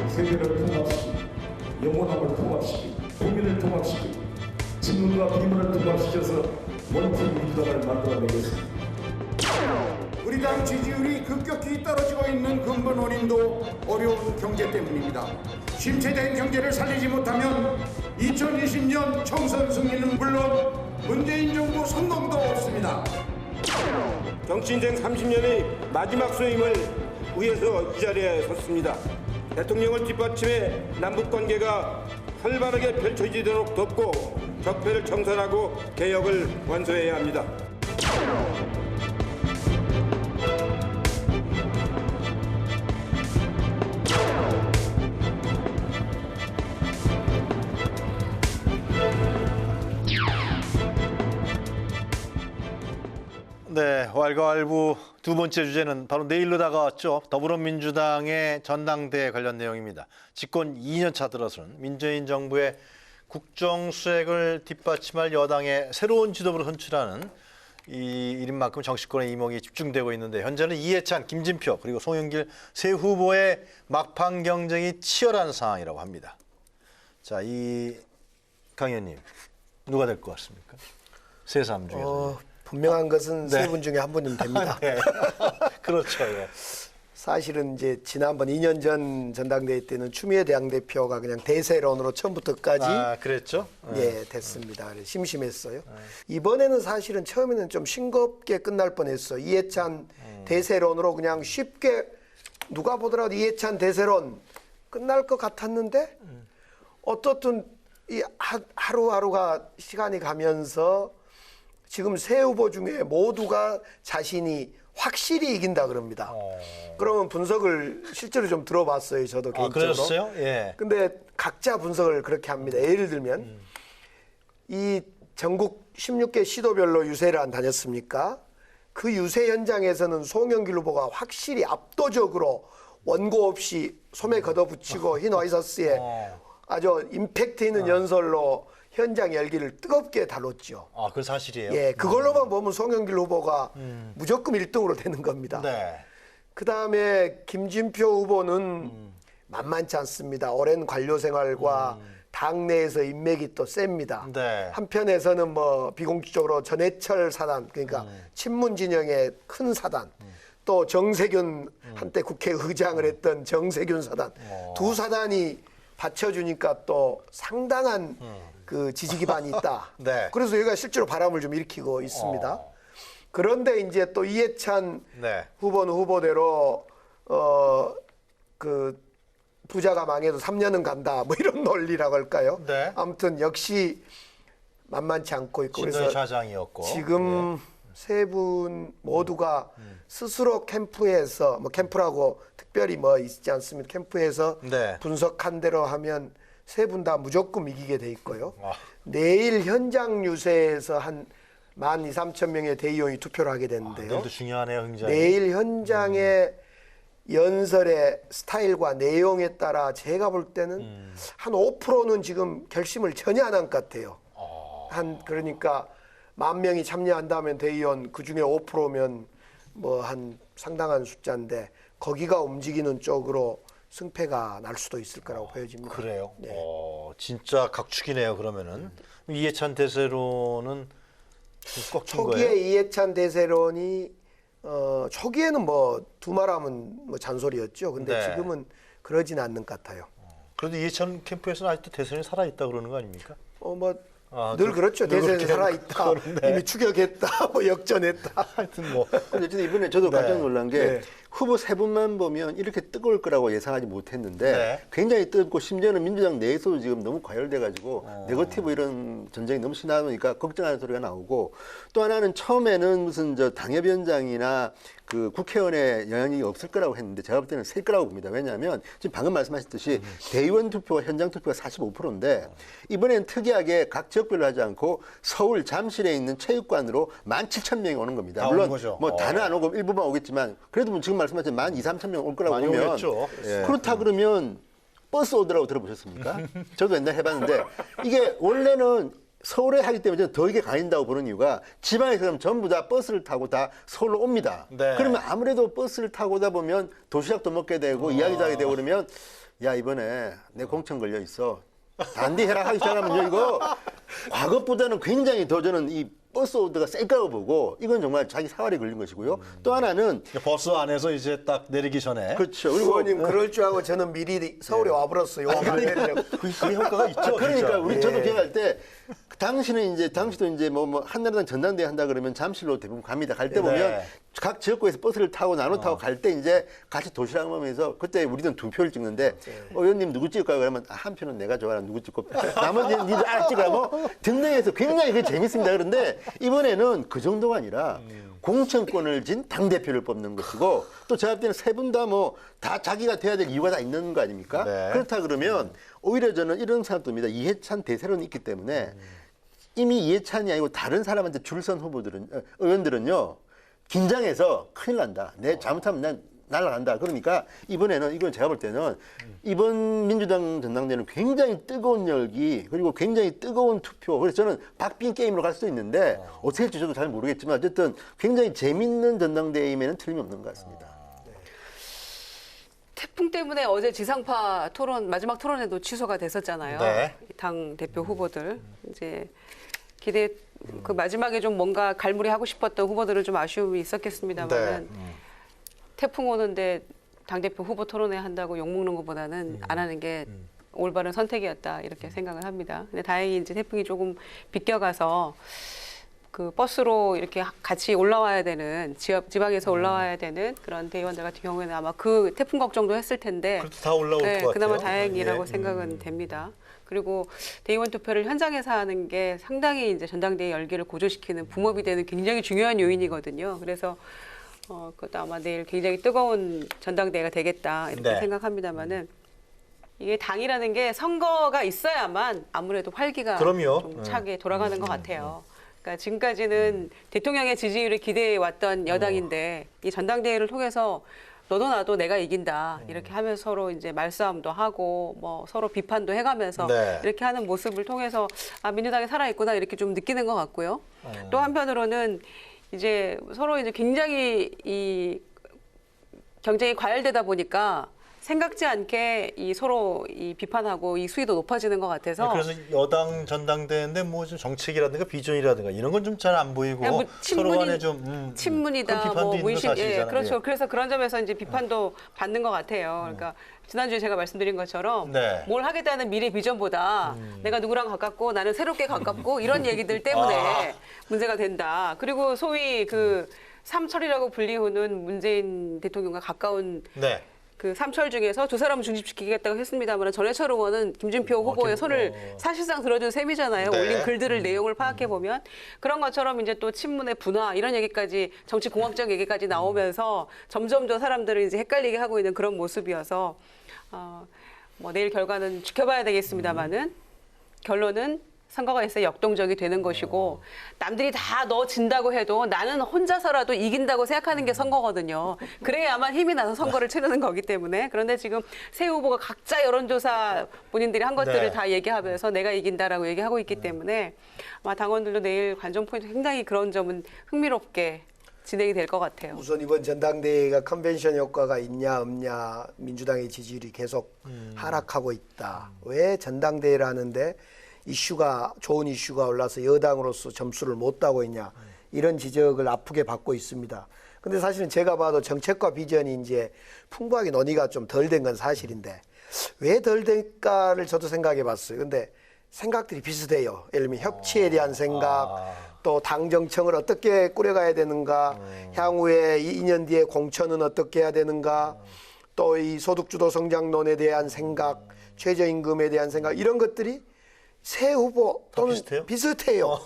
세계를 통합시키고 영원함을 통합시키고 국민을 통합시키고 진문과 비문을 통합시켜서 원팀 민주당을 만들어내겠습니다. 우리 당 지지율이 급격히 떨어지고 있는 근본 원인도 어려운 경제 때문입니다. 침체된 경제를 살리지 못하면 2020년 총선 승리는 물론 문재인 정부 성공도 없습니다. 정치인생 30년의 마지막 소임을 위해서 이 자리에 섰습니다. 대통령을 뒷받침해 남북관계가 활발하게 펼쳐지도록 돕고 적폐를 청산하고 개혁을 완수해야 합니다. 네, 왈가왈부 두 번째 주제는 바로 내일로 다가왔죠. 더불어민주당의 전당대회 관련 내용입니다. 집권 2년 차 들어서는 문재인 정부의 국정수행을 뒷받침할 여당의 새로운 지도부를 선출하는 이 이른만큼 정치권의 이목이 집중되고 있는데 현재는 이해찬, 김진표 그리고 송영길 세 후보의 막판 경쟁이 치열한 상황이라고 합니다. 자, 이 강 의원님 누가 될 것 같습니까? 세 사람 중에서. 분명한 것은 네. 세 분 중에 한 분이면 됩니다. 네. 그렇죠. 예. 사실은 이제 지난번 2년 전 전당대회 때는 추미애 당대표가 그냥 대세론으로 처음부터까지 그랬죠? 됐습니다. 그래서 심심했어요. 이번에는 사실은 처음에는 좀 싱겁게 끝날 뻔했어. 이해찬 대세론으로 그냥 쉽게 누가 보더라도 이해찬 대세론 끝날 것 같았는데 어떻든 이 하루하루가 시간이 가면서 지금 세 후보 중에 모두가 자신이 확실히 이긴다 그럽니다. 그러면 분석을 실제로 좀 들어봤어요. 저도 개인적으로. 그랬어요? 예. 근데 각자 분석을 그렇게 합니다. 예를 들면 이 전국 16개 시도별로 유세를 안 다녔습니까? 그 유세 현장에서는 송영길 후보가 확실히 압도적으로 원고 없이 소매 걷어붙이고 흰 와이셔츠에 아주 임팩트 있는 연설로 현장 열기를 뜨겁게 다뤘죠. 그 사실이에요. 예, 그걸로만 보면 송영길 후보가 무조건 1등으로 되는 겁니다. 네. 그다음에 김진표 후보는 만만치 않습니다. 오랜 관료 생활과 당내에서 인맥이 또 셉니다. 네. 한편에서는 뭐 비공식적으로 전해철 사단, 그러니까 친문 진영의 큰 사단, 또 정세균 한때 국회의장을 했던 정세균 사단, 두 사단이 받쳐주니까 또 상당한 그 지지 기반이 있다. 네. 그래서 여기가 실제로 바람을 좀 일으키고 있습니다. 그런데 이제 또 이해찬 네. 후보는 후보대로 그 부자가 망해도 3년은 간다. 뭐 이런 논리라고 할까요? 네. 아무튼 역시 만만치 않고 있고 신도의 그래서 좌장이었고 지금 세 분 모두가 스스로 캠프에서 뭐 캠프라고 특별히 뭐 있지 않습니다. 캠프에서 네. 분석한 대로 하면 세 분 다 무조건 이기게 돼 있고요. 아. 내일 현장 유세에서 한 12,000~13,000 명의 대의원이 투표를 하게 되는데요. 내일도 중요하네요, 굉장히. 내일 현장의 연설의 스타일과 내용에 따라 제가 볼 때는 한 5%는 지금 결심을 전혀 안 한 것 같아요. 그러니까 10,000명이 참여한다면 대의원 그 중에 5%면 뭐 한 상당한 숫자인데 거기가 움직이는 쪽으로 승패가 날 수도 있을 거라고 보여집니다. 그래요. 네. 진짜 각축이네요. 그러면은 이해찬 대세로는 꺾인 초기에 거예요. 이해찬 대세론이 초기에는 뭐 두말하면 뭐 잔소리였죠. 근데 네. 지금은 그러진 않는 것 같아요. 그래도 이해찬 캠프에서는 아직도 대선이 살아 있다 그러는 거 아닙니까? 늘 그렇죠. 늘 대선이 그렇게 살아있다. 그런데. 이미 추격했다. 뭐 역전했다. 하여튼 뭐 근데 어쨌든 이번에 저도 네. 깜짝 놀란 게 네. 후보 세 분만 보면 이렇게 뜨거울 거라고 예상하지 못했는데 네. 굉장히 뜨겁고 심지어는 민주당 내에서도 지금 너무 과열돼가지고 네거티브 이런 전쟁이 너무 심하니까 걱정하는 소리가 나오고 또 하나는 처음에는 무슨 저 당협위원장이나 그 국회의원의 영향이 없을 거라고 했는데 제가 볼 때는 셀 거라고 봅니다. 왜냐하면 지금 방금 말씀하셨듯이 대의원 투표가 현장 투표가 45%인데 이번엔 특이하게 각 지역별로 하지 않고 서울 잠실에 있는 체육관으로 17,000명이 오는 겁니다. 다 오는 물론 거죠. 뭐 다는 안 오고 일부만 오겠지만 그래도 뭐 지금 말씀하신 12,000~13,000명 올 거라고 많이 보면 오겠죠. 예. 그렇다 그러면 버스 오더라고 들어보셨습니까? 저도 옛날에 해봤는데 이게 원래는 서울에 하기 때문에 저는 더 이게 가린다고 보는 이유가 지방에서 그럼 전부 다 버스를 타고 다 서울로 옵니다. 네. 그러면 아무래도 버스를 타고 오다 보면 도시락도 먹게 되고 이야기도 하게 되고 그러면 야 이번에 내 공천 걸려 있어. 단디 해라 하기 시작하면요 이거 과거보다는 굉장히 더 저는 이 버스 오더가 셀 거라고 보고 이건 정말 자기 사활에 걸린 것이고요. 또 하나는 버스 안에서 이제 딱 내리기 전에 그렇죠. 그리고 의원님 그럴 줄 알고 저는 미리 서울에 와버렸어요. 그 효과가 있죠. 그러니까 진짜. 우리 저도 기억할 때 당시도 이제 뭐 한나라당 전당대회 한다 그러면 잠실로 대부분 갑니다. 갈 때 보면 네. 각 지역구에서 버스를 타고 나눠 타고 갈 때 이제 같이 도시락 먹으면서 그때 우리는 2표를 찍는데 의원님 누구 찍을까요? 그러면 한 표는 내가 좋아하는 누구 찍고 나머지는 니들 찍으라 뭐 등등해서 굉장히 그게 재밌습니다. 그런데 이번에는 그 정도가 아니라 공천권을 진 당대표를 뽑는 것이고 또 제가 볼 때는 세 분 다 뭐 다 자기가 돼야 될 이유가 다 있는 거 아닙니까? 네. 그렇다 그러면 오히려 저는 이런 생각도 듭니다. 이해찬 대세론이 있기 때문에 이미 이해찬이 아니고 다른 사람한테 줄 선 후보들은 의원들은요. 긴장해서 큰일 난다. 내 잘못하면 난 날아간다. 그러니까 이번에는 이건 제가 볼 때는 이번 민주당 전당대회는 굉장히 뜨거운 열기 그리고 굉장히 뜨거운 투표. 그래서 저는 박빙 게임으로 갈 수도 있는데 어떻게 할지 저도 잘 모르겠지만 어쨌든 굉장히 재밌는 전당대회임에는 틀림없는 것 같습니다. 태풍 때문에 어제 지상파 토론 마지막 토론회도 취소가 됐었잖아요. 네. 당 대표 후보들 이제 그 마지막에 좀 뭔가 갈무리하고 싶었던 후보들은 좀 아쉬움이 있었겠습니다만은 태풍 오는데 당 대표 후보 토론회 한다고 욕 먹는 것보다는 안 하는 게 올바른 선택이었다 이렇게 생각을 합니다. 근데 다행히 이제 태풍이 조금 비껴가서 그 버스로 이렇게 같이 올라와야 되는 지방에서 올라와야 되는 그런 대의원들 같은 경우에는 아마 그 태풍 걱정도 했을 텐데 그래도 다 올라올 것 같아요. 그나마 다행이라고 예. 생각은 됩니다. 그리고 대의원 투표를 현장에서 하는 게 상당히 이제 전당대회 열기를 고조시키는 붐업이 되는 굉장히 중요한 요인이거든요. 그래서 그것도 아마 내일 굉장히 뜨거운 전당대회가 되겠다 이렇게 네. 생각합니다만은 이게 당이라는 게 선거가 있어야만 아무래도 활기가 그럼요. 좀 차게 돌아가는 것 같아요. 그러니까 지금까지는 대통령의 지지율을 기대해 왔던 여당인데 이 전당대회를 통해서 너도 나도 내가 이긴다 이렇게 하면서 서로 이제 말싸움도 하고 뭐 서로 비판도 해가면서 네. 이렇게 하는 모습을 통해서 아 민주당이 살아있구나 이렇게 좀 느끼는 것 같고요. 또 한편으로는 이제 서로 이제 굉장히 이 경쟁이 과열되다 보니까 생각지 않게 이 서로 이 비판하고 이 수위도 높아지는 것 같아서 그래서 여당 전당대회인데 뭐 좀 정책이라든가 비전이라든가 이런 건 좀 잘 안 보이고 뭐 서로 간에 좀 친문이다, 그런 비판도 뭐 있는 건 문신, 사실이잖아요. 그렇죠. 예. 그래서 그런 점에서 이제 비판도 받는 것 같아요. 그러니까 지난주에 제가 말씀드린 것처럼 네. 뭘 하겠다는 미래 비전보다 내가 누구랑 가깝고 나는 새롭게 가깝고 이런 얘기들 때문에 문제가 된다. 그리고 소위 그 삼철이라고 불리우는 문재인 대통령과 가까운 네. 그 삼철 중에서 두 사람을 중집시키겠다고 했습니다만 전해철 의원은 김준표 후보의 손을 사실상 들어준 셈이잖아요. 네. 올린 글들을 내용을 파악해 보면 그런 것처럼 이제 또 친문의 분화 이런 얘기까지 정치 공학적 얘기까지 나오면서 점점 더 사람들을 이제 헷갈리게 하고 있는 그런 모습이어서 뭐 내일 결과는 지켜봐야 되겠습니다만은 결론은 선거가 있어야 역동적이 되는 것이고 남들이 다 너 진다고 해도 나는 혼자서라도 이긴다고 생각하는 게 선거거든요. 그래야만 힘이 나서 선거를 치르는 거기 때문에 그런데 지금 새 후보가 각자 여론조사 본인들이 한 것들을 네. 다 얘기하면서 내가 이긴다라고 얘기하고 있기 때문에 아마 당원들도 내일 관전 포인트 굉장히 그런 점은 흥미롭게 진행이 될 것 같아요. 우선 이번 전당대회가 컨벤션 효과가 있냐 없냐 민주당의 지지율이 계속 하락하고 있다. 왜 전당대회를 하는데 좋은 이슈가 올라서 여당으로서 점수를 못 따고 있냐 이런 지적을 아프게 받고 있습니다. 근데 사실은 제가 봐도 정책과 비전이 이제 풍부하게 논의가 좀 덜 된 건 사실인데 왜 덜 될까를 저도 생각해 봤어요. 근데 생각들이 비슷해요. 예를 들면 협치에 대한 생각, 또 당정청을 어떻게 꾸려가야 되는가, 향후에 2년 뒤에 공천은 어떻게 해야 되는가, 또 이 소득주도 성장론에 대한 생각, 최저임금에 대한 생각 이런 것들이 새 후보 또는 비슷해요.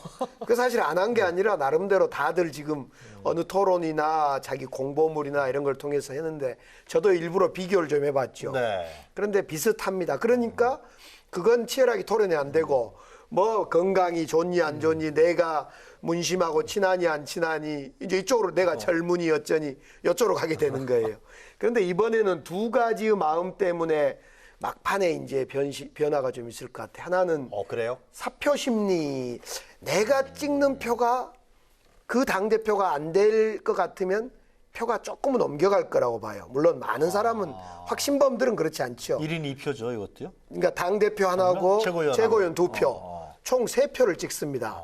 그 사실 안 한 게 아니라 나름대로 다들 지금 어느 토론이나 자기 공보물이나 이런 걸 통해서 했는데 저도 일부러 비교를 좀 해봤죠. 네. 그런데 비슷합니다. 그러니까 그건 치열하게 토론이 안 되고 뭐 건강이 좋니 안 좋니 내가 문심하고 친하니 안 친하니 이제 이쪽으로 내가 젊으니 어쩌니 이쪽으로 가게 되는 거예요. 그런데 이번에는 두 가지의 마음 때문에 막판에 이제 변화가 좀 있을 것 같아. 하나는 그래요? 사표 심리. 내가 찍는 표가 그 당대표가 안 될 것 같으면 표가 조금은 옮겨갈 거라고 봐요. 물론 많은 사람은 확신범들은 그렇지 않죠. 1인 2표죠, 이것도요? 그러니까 당대표 하나고 최고위원 2표. 총 3표를 찍습니다.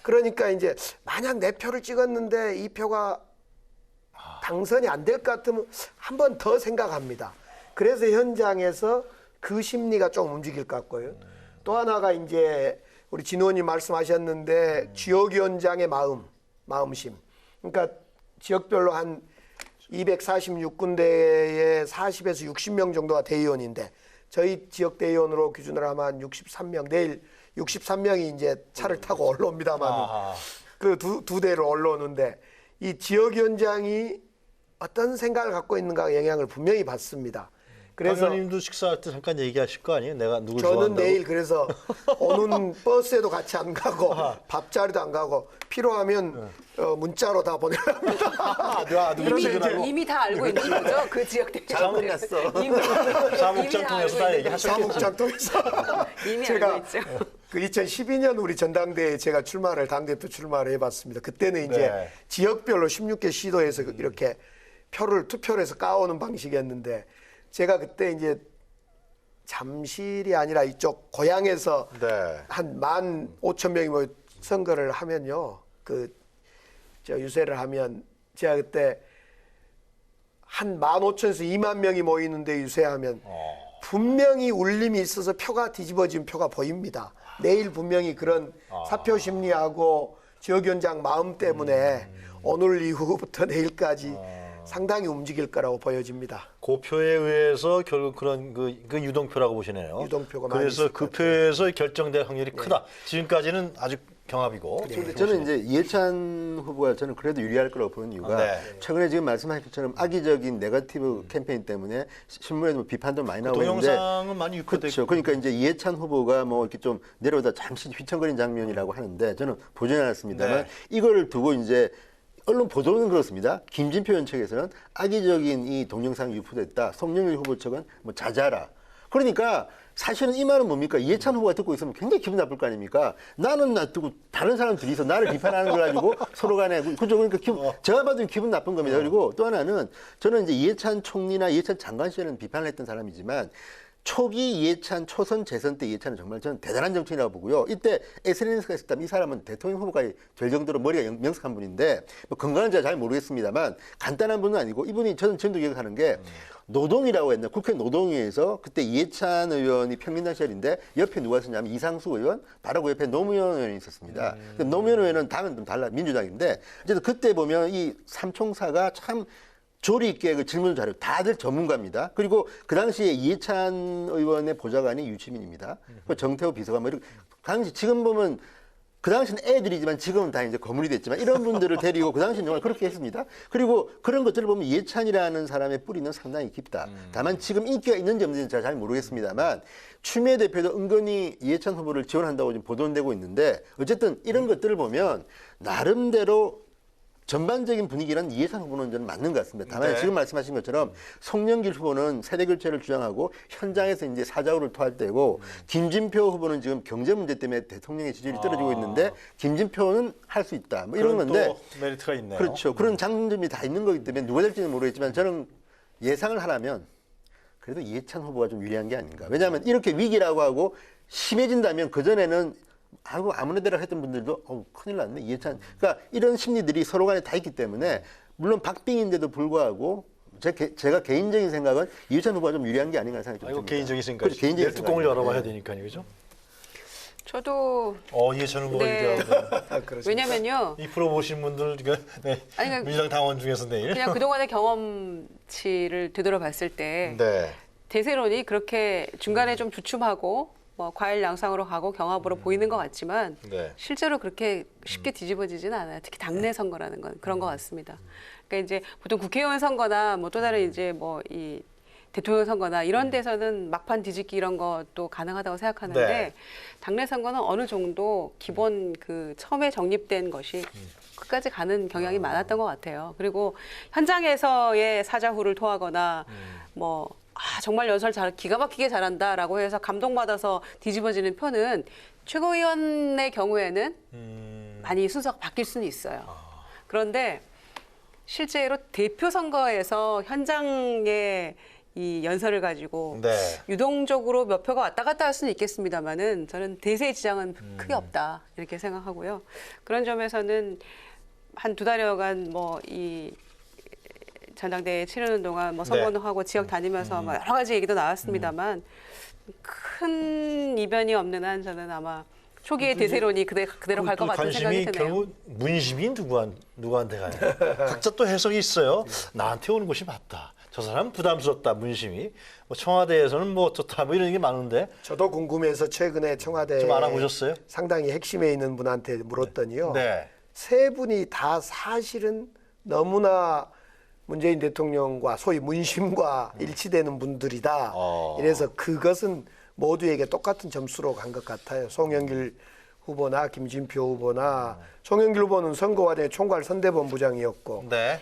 그러니까 이제 만약 4표를 찍었는데 이 표가 당선이 안 될 것 같으면 한 번 더 생각합니다. 그래서 현장에서 그 심리가 좀 움직일 것 같고요. 또 하나가 이제 우리 진 의원님 말씀하셨는데 지역위원장의 마음심. 그러니까 지역별로 한 246군데에 40에서 60명 정도가 대의원인데 저희 지역 대의원으로 기준으로 하면 한 63명, 내일 63명이 이제 차를 타고 올라옵니다만 그 두 대로 올라오는데 이 지역위원장이 어떤 생각을 갖고 있는가 영향을 분명히 받습니다. 그래서 강의님도 식사할 때 잠깐 얘기하실 거 아니에요? 내가 누굴 저는 좋아한다고? 내일 그래서 오는 버스에도 같이 안 가고 밥자리도 안 가고 필요하면 문자로 다 보내랍니다. 이미 다 알고 있는 거죠? 그 지역 대표들. 사무국장 통해서 다 얘기하셨겠죠. 사무국장 통해서 이미 제가 알고 있죠. 그 2012년 우리 전당대회에 제가 당대표 출마를 해봤습니다. 그때는 이제 네. 지역별로 16개 시도에서 이렇게 투표를 해서 까오는 방식이었는데 제가 그때 이제 잠실이 아니라 이쪽 고향에서 네. 한 15,000명이 뭐 선거를 하면요. 유세를 하면 제가 그때 한 15,000에서 2만 명이 모이는데 유세하면 분명히 울림이 있어서 표가 뒤집어진 표가 보입니다. 내일 분명히 그런 사표 심리하고 지역위원장 마음 때문에 오늘 이후부터 내일까지 상당히 움직일 거라고 보여집니다. 고표에 의해서 결국 그런 그 유동표라고 보시네요. 유동표가 많이 그래서 있을 그 것 같아요. 표에서 결정될 확률이 크다. 지금까지는 아직 경합이고. 근데 저는 이제 이해찬 후보가 저는 그래도 유리할 거라고 보는 이유가 네. 최근에 지금 말씀하신 것처럼 악의적인 네거티브 캠페인 때문에 신문에도 비판도 많이 나오고 있는데 동영상은 많이 유포되고. 그렇죠. 그러니까 이제 이해찬 후보가 뭐 이렇게 좀 내려오다 잠시 휘청거린 장면이라고 하는데 저는 보지는 않았습니다만 네. 이걸 두고 이제 언론 보도는 그렇습니다. 김진표 현 측에서는 악의적인 이 동영상이 유포됐다. 송영길 후보 측은 뭐 자자라. 그러니까 사실은 이 말은 뭡니까? 이해찬 후보가 듣고 있으면 굉장히 기분 나쁠 거 아닙니까? 나는 놔두고 다른 사람 둘이서 나를 비판하는 걸 가지고 서로 간에 그죠? 그러니까 제가 봐도 기분 나쁜 겁니다. 그리고 또 하나는 저는 이제 이해찬 총리나 이해찬 장관 시절은 비판을 했던 사람이지만 초기 이해찬 초선 재선 때 이해찬은 정말 저는 대단한 정치인이라고 보고요. 이때 SNS가 있었다면 이 사람은 대통령 후보가 될 정도로 머리가 명석한 분인데 뭐 건강은 제가 잘 모르겠습니다만 간단한 분은 아니고 이분이 저는 지금도 기억하는 게 노동이라고 했나 국회 노동위에서 그때 이해찬 의원이 평민당 시절인데 옆에 누가 있었냐면 이상수 의원 바로 그 옆에 노무현 의원이 있었습니다. 근데 노무현 의원은 당은 좀 달라 민주당인데 어쨌든 그때 보면 이 삼총사가 참 조리 있게 그 질문 자료 다들 전문가입니다. 그리고 그 당시에 이해찬 의원의 보좌관이 유시민입니다. 그 정태호 비서관 뭐 이렇게 당시 지금 보면 그 당시는 애들이지만 지금은 다 이제 거물이 됐지만 이런 분들을 데리고 그 당시는 정말 그렇게 했습니다. 그리고 그런 것들을 보면 이해찬이라는 사람의 뿌리는 상당히 깊다. 다만 지금 인기가 있는지 없는지는 제가 잘 모르겠습니다만 추미애 대표도 은근히 이해찬 후보를 지원한다고 지금 보도되고 있는데 어쨌든 이런 것들을 보면 나름대로 전반적인 분위기는 이해찬 후보는 저는 맞는 것 같습니다. 다만 네. 지금 말씀하신 것처럼 송영길 후보는 세대 교체를 주장하고 현장에서 이제 사자후를 토할 때고 김진표 후보는 지금 경제 문제 때문에 대통령의 지지율이 떨어지고 있는데 김진표는 할 수 있다. 뭐 이런 그런 건데 또 메리트가 있네요. 그렇죠. 그런 장점이 다 있는 거기 때문에 누가 될지는 모르겠지만 저는 예상을 하라면 그래도 이해찬 후보가 좀 유리한 게 아닌가. 왜냐하면 이렇게 위기라고 하고 심해진다면 그전에는 아무나 대라 했던 분들도 큰일 났네 이해찬. 그러니까 이런 심리들이 서로 간에 다 있기 때문에 물론 박빙인데도 불구하고 제가 개인적인 생각은 이해찬 후보가 좀 유리한 게 아닌가 생각이 좀 듭니다. 개인적인 생각. 그렇죠, 개인적인 내일 뚜껑을 생각이에요. 열어봐야 네. 되니까요, 그죠? 저도 이해찬 후보가 네. 유리하고. 왜냐면요. 이 프로 보신 분들 네. 아니, 그러니까 민주당 당원 중에서 내일. 그냥 그동안의 경험치를 되돌아봤을 때 네. 대세론이 그렇게 중간에 좀 주춤하고 뭐 과일 양상으로 가고 경합으로 보이는 것 같지만 네. 실제로 그렇게 쉽게 뒤집어지지는 않아요. 특히 당내 선거라는 건 그런 것 같습니다. 그러니까 이제 보통 국회의원 선거나 뭐 또 다른 이제 뭐 이 대통령 선거나 이런 데서는 막판 뒤집기 이런 것도 가능하다고 생각하는데 네. 당내 선거는 어느 정도 기본 그 처음에 정립된 것이 끝까지 가는 경향이 많았던 것 같아요. 그리고 현장에서의 사자후를 토하거나 뭐 정말 연설 기가 막히게 잘한다라고 해서 감동받아서 뒤집어지는 표는 최고위원의 경우에는 많이 순서가 바뀔 수는 있어요. 그런데 실제로 대표 선거에서 현장에 이 연설을 가지고 네. 유동적으로 몇 표가 왔다 갔다 할 수는 있겠습니다만은 저는 대세의 지장은 크게 없다 이렇게 생각하고요. 그런 점에서는 한 2달여간 뭐 이 전당대회 치르는 동안 뭐 선거는 하고 지역 다니면서 뭐 여러 가지 얘기도 나왔습니다만 큰 이변이 없는 한 저는 아마 초기의 대세론이 그대로 갈 것 같은 생각이 관심이 드네요. 결국 문심이 누구한테 가요? 각자 또 해석이 있어요. 나한테 오는 것이 맞다. 저 사람 부담스럽다. 문심이. 뭐 청와대에서는 뭐 어떻다. 뭐 이런 게 많은데. 저도 궁금해서 최근에 청와대 좀 알아보셨어요? 상당히 핵심에 있는 분한테 물었더니요. 네. 세 분이 다 사실은 너무나 문재인 대통령과 소위 문심과 일치되는 분들이다. 이래서 그것은 모두에게 똑같은 점수로 간 것 같아요. 송영길 후보나 김진표 후보나 송영길 후보는 선거 과정에 총괄 선대본부장이었고 네.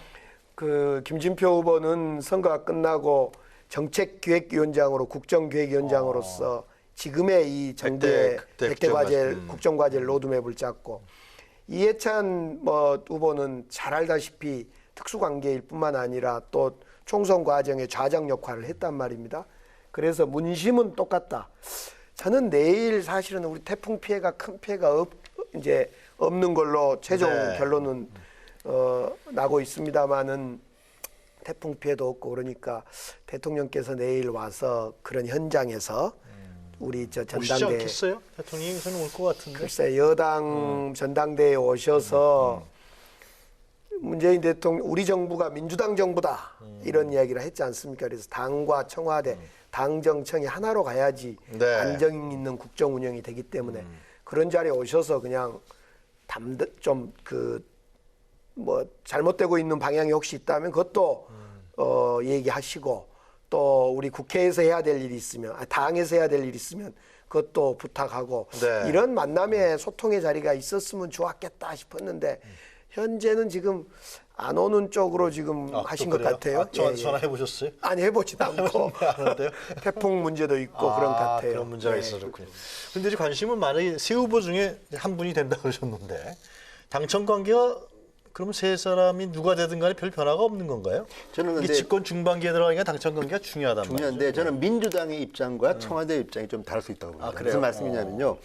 그 김진표 후보는 선거가 끝나고 정책기획위원장으로 국정기획위원장으로서 지금의 이 정부의 백대 과제 국정과제를 로드맵을 짰고 이해찬 후보는 잘 알다시피 특수관계일 뿐만 아니라 또 총선 과정의 좌장 역할을 했단 말입니다. 그래서 문심은 똑같다. 저는 내일 사실은 우리 태풍 피해가 큰 피해가 이제 없는 걸로 최종 결론은 나고 있습니다만은 태풍 피해도 없고 그러니까 대통령께서 내일 와서 그런 현장에서 우리 저 오시지 전당대 않겠어요? 대통령께서는 올 것 같은데. 글쎄 여당 전당대회에 오셔서 문재인 대통령 우리 정부가 민주당 정부다 이런 이야기를 했지 않습니까? 그래서 당과 청와대 당정청이 하나로 가야지 네. 안정 있는 국정 운영이 되기 때문에 그런 자리에 오셔서 그냥 좀 뭐 잘못되고 있는 방향이 혹시 있다면 그것도 얘기하시고 또 우리 국회에서 해야 될 일이 있으면 당에서 해야 될 일이 있으면 그것도 부탁하고 네. 이런 만남의 소통의 자리가 있었으면 좋았겠다 싶었는데 현재는 지금 안 오는 쪽으로 지금 하신 것 같아요. 전화해 보셨어요? 아니 해보지도 않고 태풍 문제도 있고 그런 것 같아요. 그런 문제가 있어졌군요. 그런데 이제 관심은 만약에 세 후보 중에 한 분이 된다고 그러셨는데 당청 관계가 그러면 세 사람이 누가 되든 간에 별 변화가 없는 건가요? 저는 이게 근데 집권 중반기에 들어가니까 당청 관계가 중요하단 말이죠. 중요한데 저는 민주당의 입장과 청와대 입장이 좀 다를 수 있다고 봅니다. 그래요? 무슨 말씀이냐면요.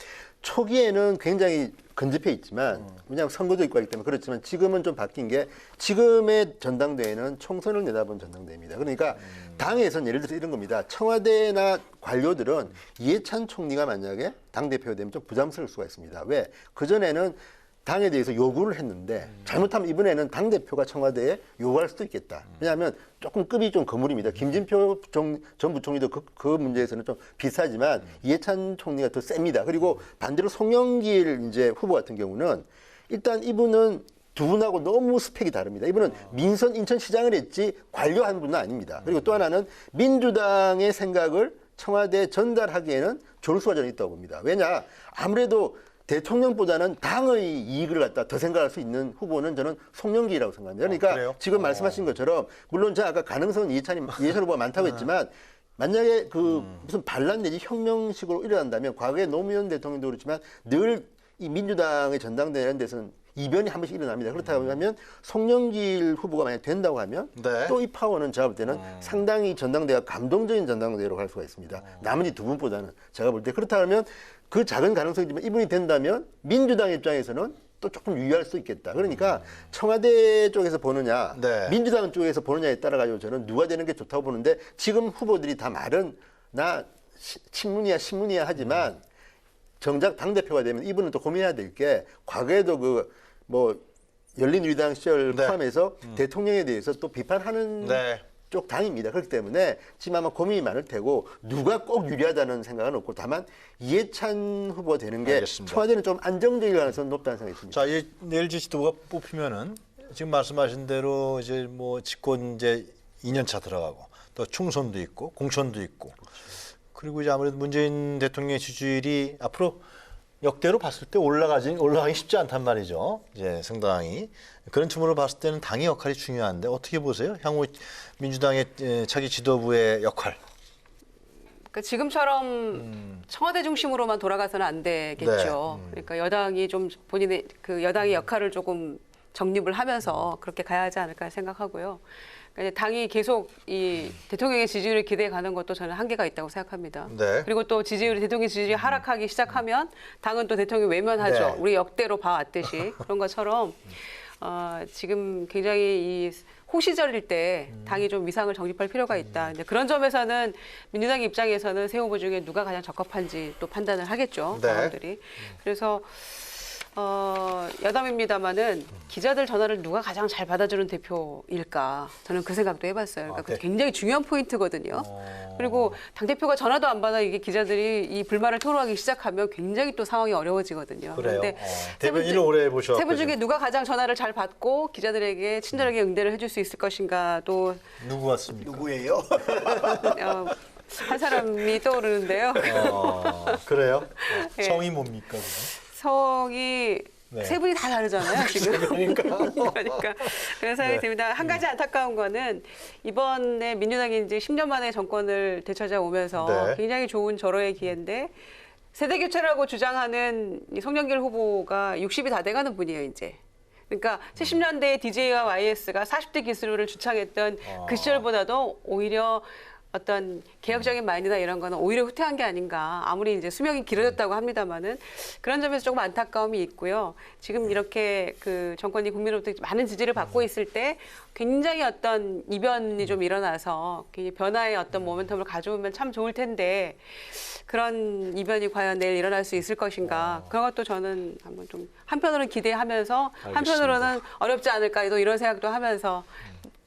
초기에는 굉장히 근접해 있지만 왜냐하면 선거도 있고 하기 때문에 그렇지만 지금은 좀 바뀐 게 지금의 전당대회는 총선을 내다본 전당대회입니다. 그러니까 당에서는 예를 들어서 이런 겁니다. 청와대나 관료들은 이해찬 총리가 만약에 당대표가 되면 좀 부담스러울 수가 있습니다. 왜? 그전에는 당에 대해서 요구를 했는데 잘못하면 이번에는 당대표가 청와대에 요구할 수도 있겠다. 왜냐하면 조금 급이 좀 거물입니다. 김진표 전 부총리도 그 문제에서는 좀 비슷하지만 이해찬 총리가 더 셉니다. 그리고 반대로 송영길 이제 후보 같은 경우는 일단 이분은 두 분하고 너무 스펙이 다릅니다. 이분은 민선 인천시장을 했지 관료한 분은 아닙니다. 그리고 또 하나는 민주당의 생각을 청와대에 전달하기에는 졸수가 저는 있다고 봅니다. 왜냐? 아무래도 대통령보다는 당의 이익을 갖다 더 생각할 수 있는 후보는 저는 송영길이라고 생각합니다. 그러니까 지금 말씀하신 것처럼 물론 제가 아까 가능성은 이해찬 후보가 많다고 했지만 만약에 그 무슨 반란 내지 혁명식으로 일어난다면 과거에 노무현 대통령도 그렇지만 늘 이 민주당의 전당대회라는 데서는 이변이 한 번씩 일어납니다. 그렇다고 하면 송영길 후보가 만약 된다고 하면 또 이 파워는 제가 볼 때는 상당히 전당대회가 감동적인 전당대회로 갈 수가 있습니다. 나머지 두 분보다는 제가 볼 때 그렇다고 하면 그 작은 가능성이지만 이분이 된다면 민주당 입장에서는 또 조금 유의할 수 있겠다. 그러니까 청와대 쪽에서 보느냐 민주당 쪽에서 보느냐에 따라 가지고 저는 누가 되는 게 좋다고 보는데 지금 후보들이 다 말은 나 친문이야 신문이야 하지만 정작 당대표가 되면 이분은 또 고민해야 될 게 과거에도 그 뭐 열린우리당 시절 포함해서 대통령에 대해서 또 비판하는 쪽 당입니다. 그렇기 때문에 지금 아마 고민이 많을 테고 누가 꼭 유리하다는 생각은 없고 다만 이해찬 후보가 되는 게 청와대는 좀 안정적일 가능성이 높다는 생각이 듭니다. 자, 내일 지도부가 뽑히면은 지금 말씀하신 대로 이제 뭐 집권 이제 2년차 들어가고 또 총선도 있고 공천도 있고 그리고 이제 아무래도 문재인 대통령의 지지율이 앞으로 역대로 봤을 때 올라가기 쉽지 않단 말이죠. 이제 상당히 그런 측면으로 봤을 때는 당의 역할이 중요한데 어떻게 보세요? 향후 민주당의 차기 지도부의 역할. 그러니까 지금처럼 청와대 중심으로만 돌아가서는 안 되겠죠. 그러니까 여당이 좀 본인의 그 여당의 역할을 조금 정립을 하면서 그렇게 가야 하지 않을까 생각하고요. 그러니까 당이 계속 이 대통령의 지지율을 기대해 가는 것도 저는 한계가 있다고 생각합니다. 그리고 또 대통령 지지율이 하락하기 시작하면 당은 또 대통령이 외면하죠. 우리 역대로 봐왔듯이 그런 것처럼 지금 굉장히 이 호시절일 때 당이 좀 위상을 정립할 필요가 있다. 근데 그런 점에서는 민주당 입장에서는 새 후보 중에 누가 가장 적합한지 또 판단을 하겠죠. 당원들이. 그래서 여담입니다마는 기자들 전화를 누가 가장 잘 받아주는 대표일까? 저는 그 생각도 해봤어요. 그러니까 그게 굉장히 중요한 포인트거든요. 그리고 당대표가 전화도 안 받아 이게 기자들이 이 불만을 토로하기 시작하면 굉장히 또 상황이 어려워지거든요. 그래요. 그런데 대변인을 오래 해보셨고 세 분 중에 누가 가장 전화를 잘 받고 기자들에게 친절하게 응대를 해줄 수 있을 것인가 또 누구 같습니까? 누구예요? 한 사람이 떠오르는데요. 그래요? 예. 성이 뭡니까? 그거? 성이 네. 세 분이 다 다르잖아요, 지금. 그러니까 그런 생각이 듭니다. 한 가지 안타까운 거는 이번에 민주당이 이제 10년 만에 정권을 되찾아오면서 네. 굉장히 좋은 절호의 기회인데 세대 교체라고 주장하는 이 송영길 후보가 60이 다 돼가는 분이에요, 이제. 그러니까 70년대 DJ와 YS가 40대 기술을 주창했던 그 시절보다도 오히려 어떤 개혁적인 마인드나 이런 거는 오히려 후퇴한 게 아닌가. 아무리 이제 수명이 길어졌다고 합니다만은 그런 점에서 조금 안타까움이 있고요. 지금 이렇게 그 정권이 국민으로부터 많은 지지를 받고 있을 때 굉장히 어떤 이변이 좀 일어나서 굉장히 변화의 어떤 모멘텀을 가져오면 참 좋을 텐데 그런 이변이 과연 내일 일어날 수 있을 것인가. 그런 것도 저는 한번 좀 한편으로는 기대하면서 한편으로는 어렵지 않을까. 또 이런 생각도 하면서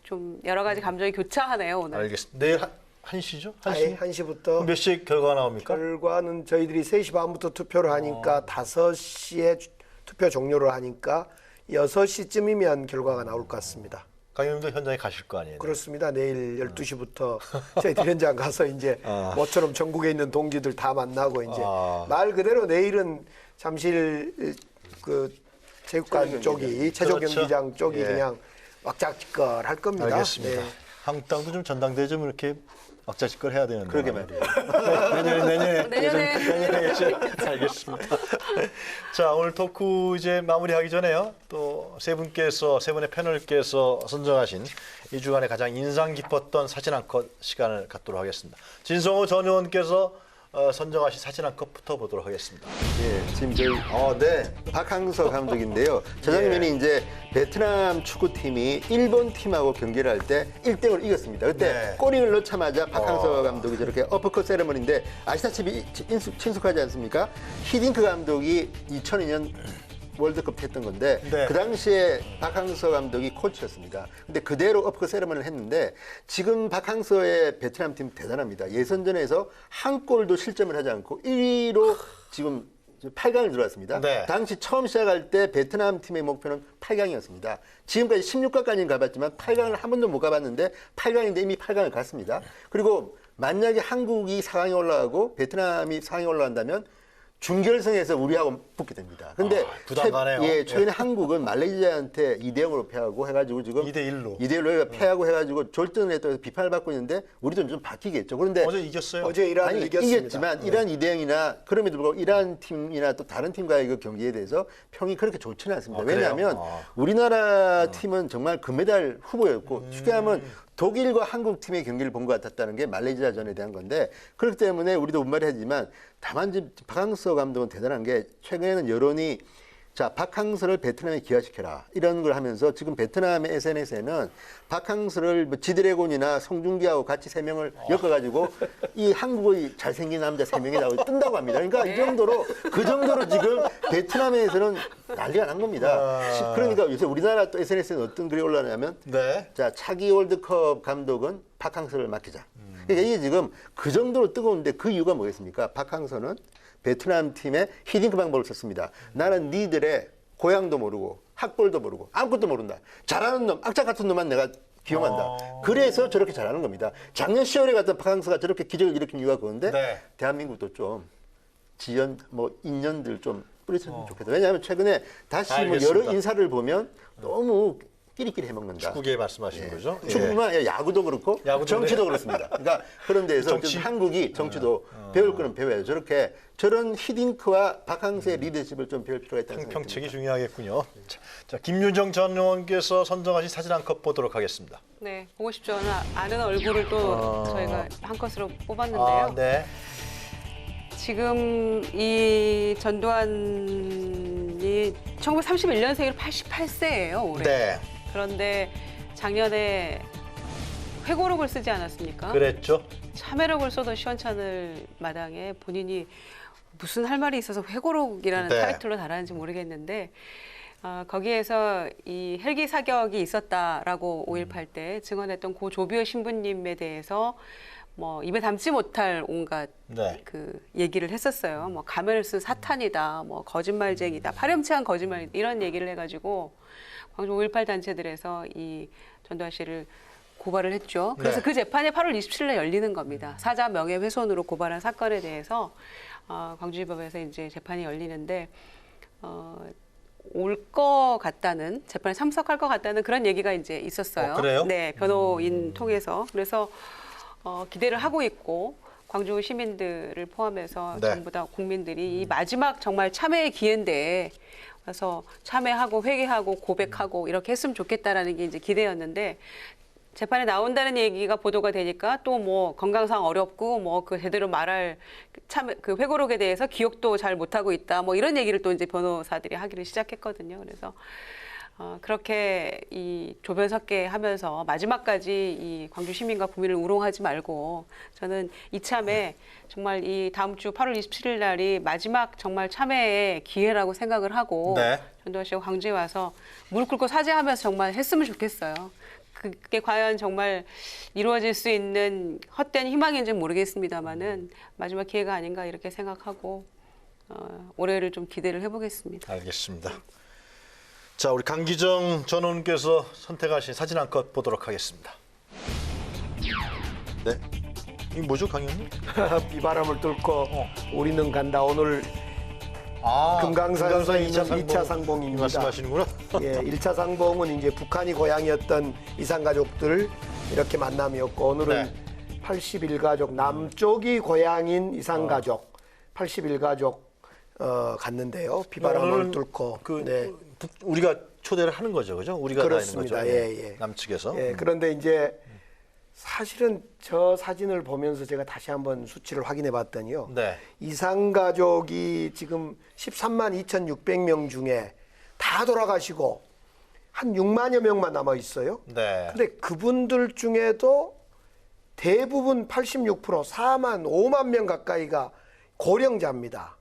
좀 여러 가지 감정이 교차하네요, 오늘. 알겠습니다. 내일 1시죠? 1시? 1시부터. 몇 시에 결과가 나옵니까? 결과는 저희들이 3시 반부터 투표를 하니까 5시에 투표 종료를 하니까 6시쯤이면 결과가 나올 것 같습니다. 강의님도 현장에 가실 거 아니에요? 그렇습니다. 내일 12시부터 저희들 현장 가서 이제 모처럼 전국에 있는 동지들 다 만나고 이제 말 그대로 내일은 잠실 그 체육관 쪽이 최종 그렇죠. 경기장 쪽이 예. 그냥 왁자지껄 할 겁니다. 알겠습니다. 네. 한국당도 좀 전당대회 좀 이렇게 막자지껄 해야 되는데. 그러게 말이에요. 내년에 알겠습니다. 자, 오늘 토크 이제 마무리하기 전에요. 또 세 분의 패널께서 선정하신 이 주간에 가장 인상 깊었던 사진 한 컷 시간을 갖도록 하겠습니다. 진성호 전 의원께서 선정하신 사진 한 컷부터 보도록 하겠습니다. 예, 지금 저희 네, 박항서 감독인데요. 저 장면이 이제 베트남 축구팀이 일본 팀하고 경기를 할 때 1대0으로 이겼습니다. 그때 네. 골을 넣자마자 박항서 감독이 저렇게 어퍼컷 세레머니인데 아시다시피 친숙하지 않습니까? 히딩크 감독이 2002년 월드컵 했던 건데 네. 그 당시에 박항서 감독이 코치였습니다. 근데 그대로 어퍼컷 세레머니를 했는데 지금 박항서의 베트남 팀 대단합니다. 예선전에서 한 골도 실점을 하지 않고 1위로 지금 8강을 들어왔습니다. 네. 당시 처음 시작할 때 베트남 팀의 목표는 8강이었습니다. 지금까지 16강까지는 가봤지만 8강을 한 번도 못 가봤는데 8강인데 이미 8강을 갔습니다. 그리고 만약에 한국이 4강에 올라가고 베트남이 4강에 올라간다면 준결승에서 우리하고 붙게 됩니다. 근데 부담 가네요. 최근에 한국은 말레이시아한테 2대0으로 패하고 해가지고 지금 2대1로 패하고 해가지고 졸전에 또 비판을 받고 있는데 우리도 좀 바뀌겠죠. 그런데 어제 이겼어요. 어제 이란을 이겼습니다. 이겼지만 이란 2대0이나 그럼에도 불구하고 이란 팀이나 또 다른 팀과의 그 경기에 대해서 평이 그렇게 좋지는 않습니다. 왜냐하면 우리나라 팀은 정말 금메달 후보였고 쉽게 하면 독일과 한국 팀의 경기를 본 것 같았다는 게 말레이시아전에 대한 건데 그렇기 때문에 우리도 분발하지만 다만 지금 박항서 감독은 대단한 게 최근에는 여론이 자 박항서를 베트남에 기화시켜라 이런 걸 하면서 지금 베트남의 SNS에는 박항서를 뭐 지드래곤이나 송중기하고 같이 3명을 엮어가지고 이 한국의 잘생긴 남자 3명이 나오고 뜬다고 합니다. 그러니까 이 정도로 그 정도로 지금 베트남에서는 난리가 난 겁니다. 그러니까 요새 우리나라 또 SNS에는 어떤 글이 올라오냐면 자 차기 월드컵 감독은 박항서를 맡기자. 그러니까 이게 지금 그 정도로 뜨거운데 그 이유가 뭐겠습니까? 박항서는 베트남 팀의 히딩크 방법을 썼습니다. 나는 니들의 고향도 모르고 학벌도 모르고 아무것도 모른다. 잘하는 놈, 악착 같은 놈만 내가 기용한다. 그래서 저렇게 잘하는 겁니다. 작년 10월에 갔던 박항서가 저렇게 기적을 일으킨 이유가 그건데 대한민국도 좀 지연 인연들 좀 뿌리쳤으면 좋겠다. 왜냐하면 최근에 다시 여러 인사를 보면 너무 끼리끼리 해먹는다. 축구계 말씀하시는 거죠? 축구뿐만 아니라 야구도 그렇고 정치도 그렇습니다. 그러니까 그런 데에서 한국이 정치도 배울 거는 배워야죠. 저런 히딩크와 박항서의 리더십을 좀 배울 필요가 있다는 생각이 듭니다. 평책이 중요하겠군요. 자, 김유정 전 의원께서 선정하신 사진 한 컷 보도록 하겠습니다. 네, 보고 싶죠. 아는 얼굴을 또 저희가 한 컷으로 뽑았는데요. 네. 지금 이 전두환이 1931년생이로 88세예요, 올해. 네. 그런데 작년에 회고록을 쓰지 않았습니까? 그랬죠. 참회록을 써도 시원찮을 마당에 본인이 무슨 할 말이 있어서 회고록이라는 네. 타이틀로 달았는지 모르겠는데 거기에서 이 헬기 사격이 있었다라고 5.18 때 증언했던 고 조비오 신부님에 대해서 뭐 입에 담지 못할 온갖 네. 그 얘기를 했었어요. 뭐 가면을 쓴 사탄이다, 뭐 거짓말쟁이다, 파렴치한 거짓말 이런 얘기를 해가지고 광주 5.18 단체들에서 이 전두환 씨를 고발을 했죠. 그래서 네. 그 재판이 8월 27일에 열리는 겁니다. 사자 명예훼손으로 고발한 사건에 대해서 광주지법에서 이제 재판이 열리는데 올 것 같다는 재판에 참석할 것 같다는 그런 얘기가 이제 있었어요. 그래요? 네, 변호인 통해서 그래서 기대를 하고 있고 광주 시민들을 포함해서 네. 전부 다 국민들이 이 마지막 정말 참회의 기회인데 와서 참회하고 회개하고 고백하고 이렇게 했으면 좋겠다라는 게 이제 기대였는데 재판에 나온다는 얘기가 보도가 되니까 또 뭐 건강상 어렵고 뭐 그 제대로 말할 참 그 회고록에 대해서 기억도 잘 못하고 있다 뭐 이런 얘기를 또 이제 변호사들이 하기를 시작했거든요. 그래서 그렇게 이 조변석계 하면서 마지막까지 이 광주 시민과 국민을 우롱하지 말고 저는 이참에 정말 이 다음 주 8월 27일 날이 마지막 정말 참회의 기회라고 생각을 하고 네. 전두환 씨가 광주에 와서 무릎 꿇고 사죄하면서 정말 했으면 좋겠어요. 그게 과연 정말 이루어질 수 있는 헛된 희망인지는 모르겠습니다만은 마지막 기회가 아닌가 이렇게 생각하고 올해를 좀 기대를 해보겠습니다. 알겠습니다. 자, 우리 강기정 전 의원께서 선택하신 사진 한 컷 보도록 하겠습니다. 네, 이게 뭐죠, 강 의원님? 비바람을 뚫고 우리는 간다. 오늘 금강산에서 있는 2차 상봉입니다. 말씀하시는구나. 예, 1차 상봉은 이제 북한이 고향이었던 이산가족들 이렇게 만남이었고 오늘은 네. 81가족 남쪽이 고향인 이산가족 81가족 갔는데요. 비바람을 오늘은 뚫고. 네. 우리가 초대를 하는 거죠, 그죠? 우리가 그렇습니다. 다 있는 거죠. 예, 예. 남측에서. 예, 그런데 이제 사실은 저 사진을 보면서 제가 다시 한번 수치를 확인해 봤더니요. 네. 이산가족이 지금 13만 2,600명 중에 다 돌아가시고 한 6만여 명만 남아 있어요. 네. 근데 그분들 중에도 대부분 86% 4만 5만 명 가까이가 고령자입니다.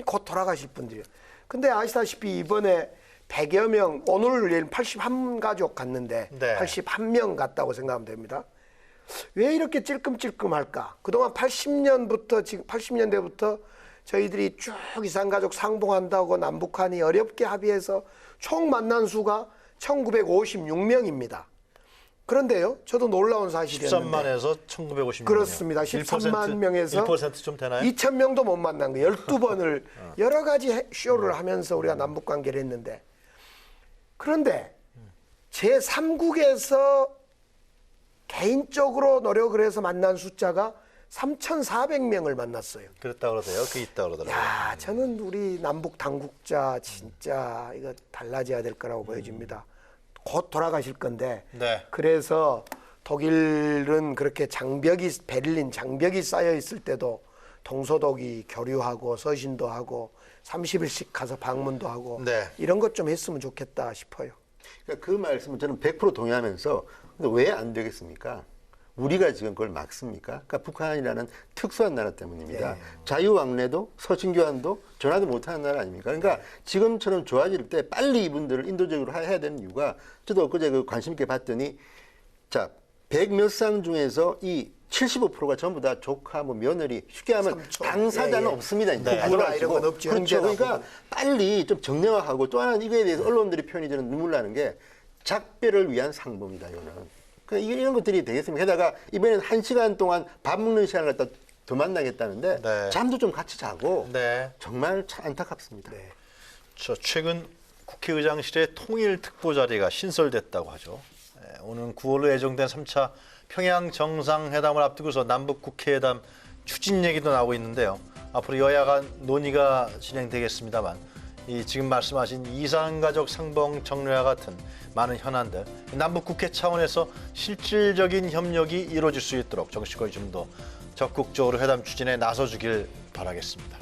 곧 돌아가실 분들이에요. 근데 아시다시피 이번에 100여 명, 오늘 81가족 갔는데 네. 81명 갔다고 생각하면 됩니다. 왜 이렇게 찔끔찔끔할까? 그동안 80년부터 지금 80년대부터 저희들이 쭉 이산가족 상봉한다고 남북한이 어렵게 합의해서 총 만난 수가 1956명입니다. 그런데요, 저도 놀라운 사실이었는데 13만에서 1956명. 그렇습니다. 13만 명에서 1%좀 되나요? 2,000명도 못 만난 거예요. 12번을 여러 가지 쇼를 하면서 우리가 남북 관계를 했는데 그런데 제3국에서 개인적으로 노력을 해서 만난 숫자가 3,400명을 만났어요. 그랬다 그러세요. 그 있다 그러더라고요. 야, 저는 우리 남북 당국자 진짜 이거 달라져야 될 거라고 보여집니다. 곧 돌아가실 건데. 네. 그래서 독일은 그렇게 베를린 장벽이 쌓여 있을 때도 동서독이 교류하고 서신도 하고 30일씩 가서 방문도 하고 네. 이런 것 좀 했으면 좋겠다 싶어요. 그러니까 그 말씀은 저는 100% 동의하면서 근데 왜 안 되겠습니까? 우리가 지금 그걸 막습니까? 그러니까 북한이라는 특수한 나라 때문입니다. 자유왕래도 서신교환도 전화도 못하는 나라 아닙니까? 그러니까 지금처럼 좋아질 때 빨리 이분들을 인도적으로 해야 되는 이유가 저도 엊그제 그 관심 있게 봤더니 자, 100몇 상 중에서 이 75%가 전부 다 조카, 뭐 며느리, 쉽게 하면 삼촌. 당사자는 예, 예. 없습니다. 이제 네. 누나 이런 건 없죠. 그렇죠. 형제나 그러니까 부분. 빨리 좀 정량화하고 또 하나는 이거에 대해서 언론들의 표현이 저는 눈물 나는 게 작별을 위한 상봉이다, 이거는. 그러니까 이런 것들이 되겠습니다. 게다가 이번에는 1시간 동안 밥 먹는 시간을 갖다 더 만나겠다는데 네. 잠도 좀 같이 자고 네. 정말 참 안타깝습니다. 저 최근 국회의장실의 통일 특보 자리가 신설됐다고 하죠. 오는 9월로 예정된 3차 평양 정상회담을 앞두고서 남북 국회회담 추진 얘기도 나오고 있는데요. 앞으로 여야 간 논의가 진행되겠습니다만 이 지금 말씀하신 이산가족 상봉 정례와 같은 많은 현안들 남북 국회 차원에서 실질적인 협력이 이루어질 수 있도록 정치권이 좀 더 적극적으로 회담 추진에 나서주길 바라겠습니다.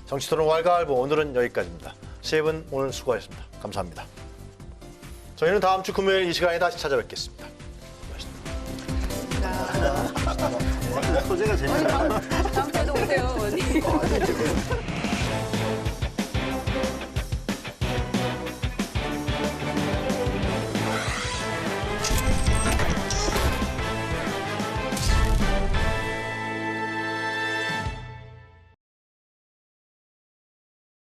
정치토론 왈가왈부 오늘은 여기까지입니다. 세 분 오늘 수고하셨습니다. 감사합니다. 저희는 다음 주 금요일 이 시간에 다시 찾아뵙겠습니다. 소재가 재밌어요. 다음 주에도 오세요, 의원님.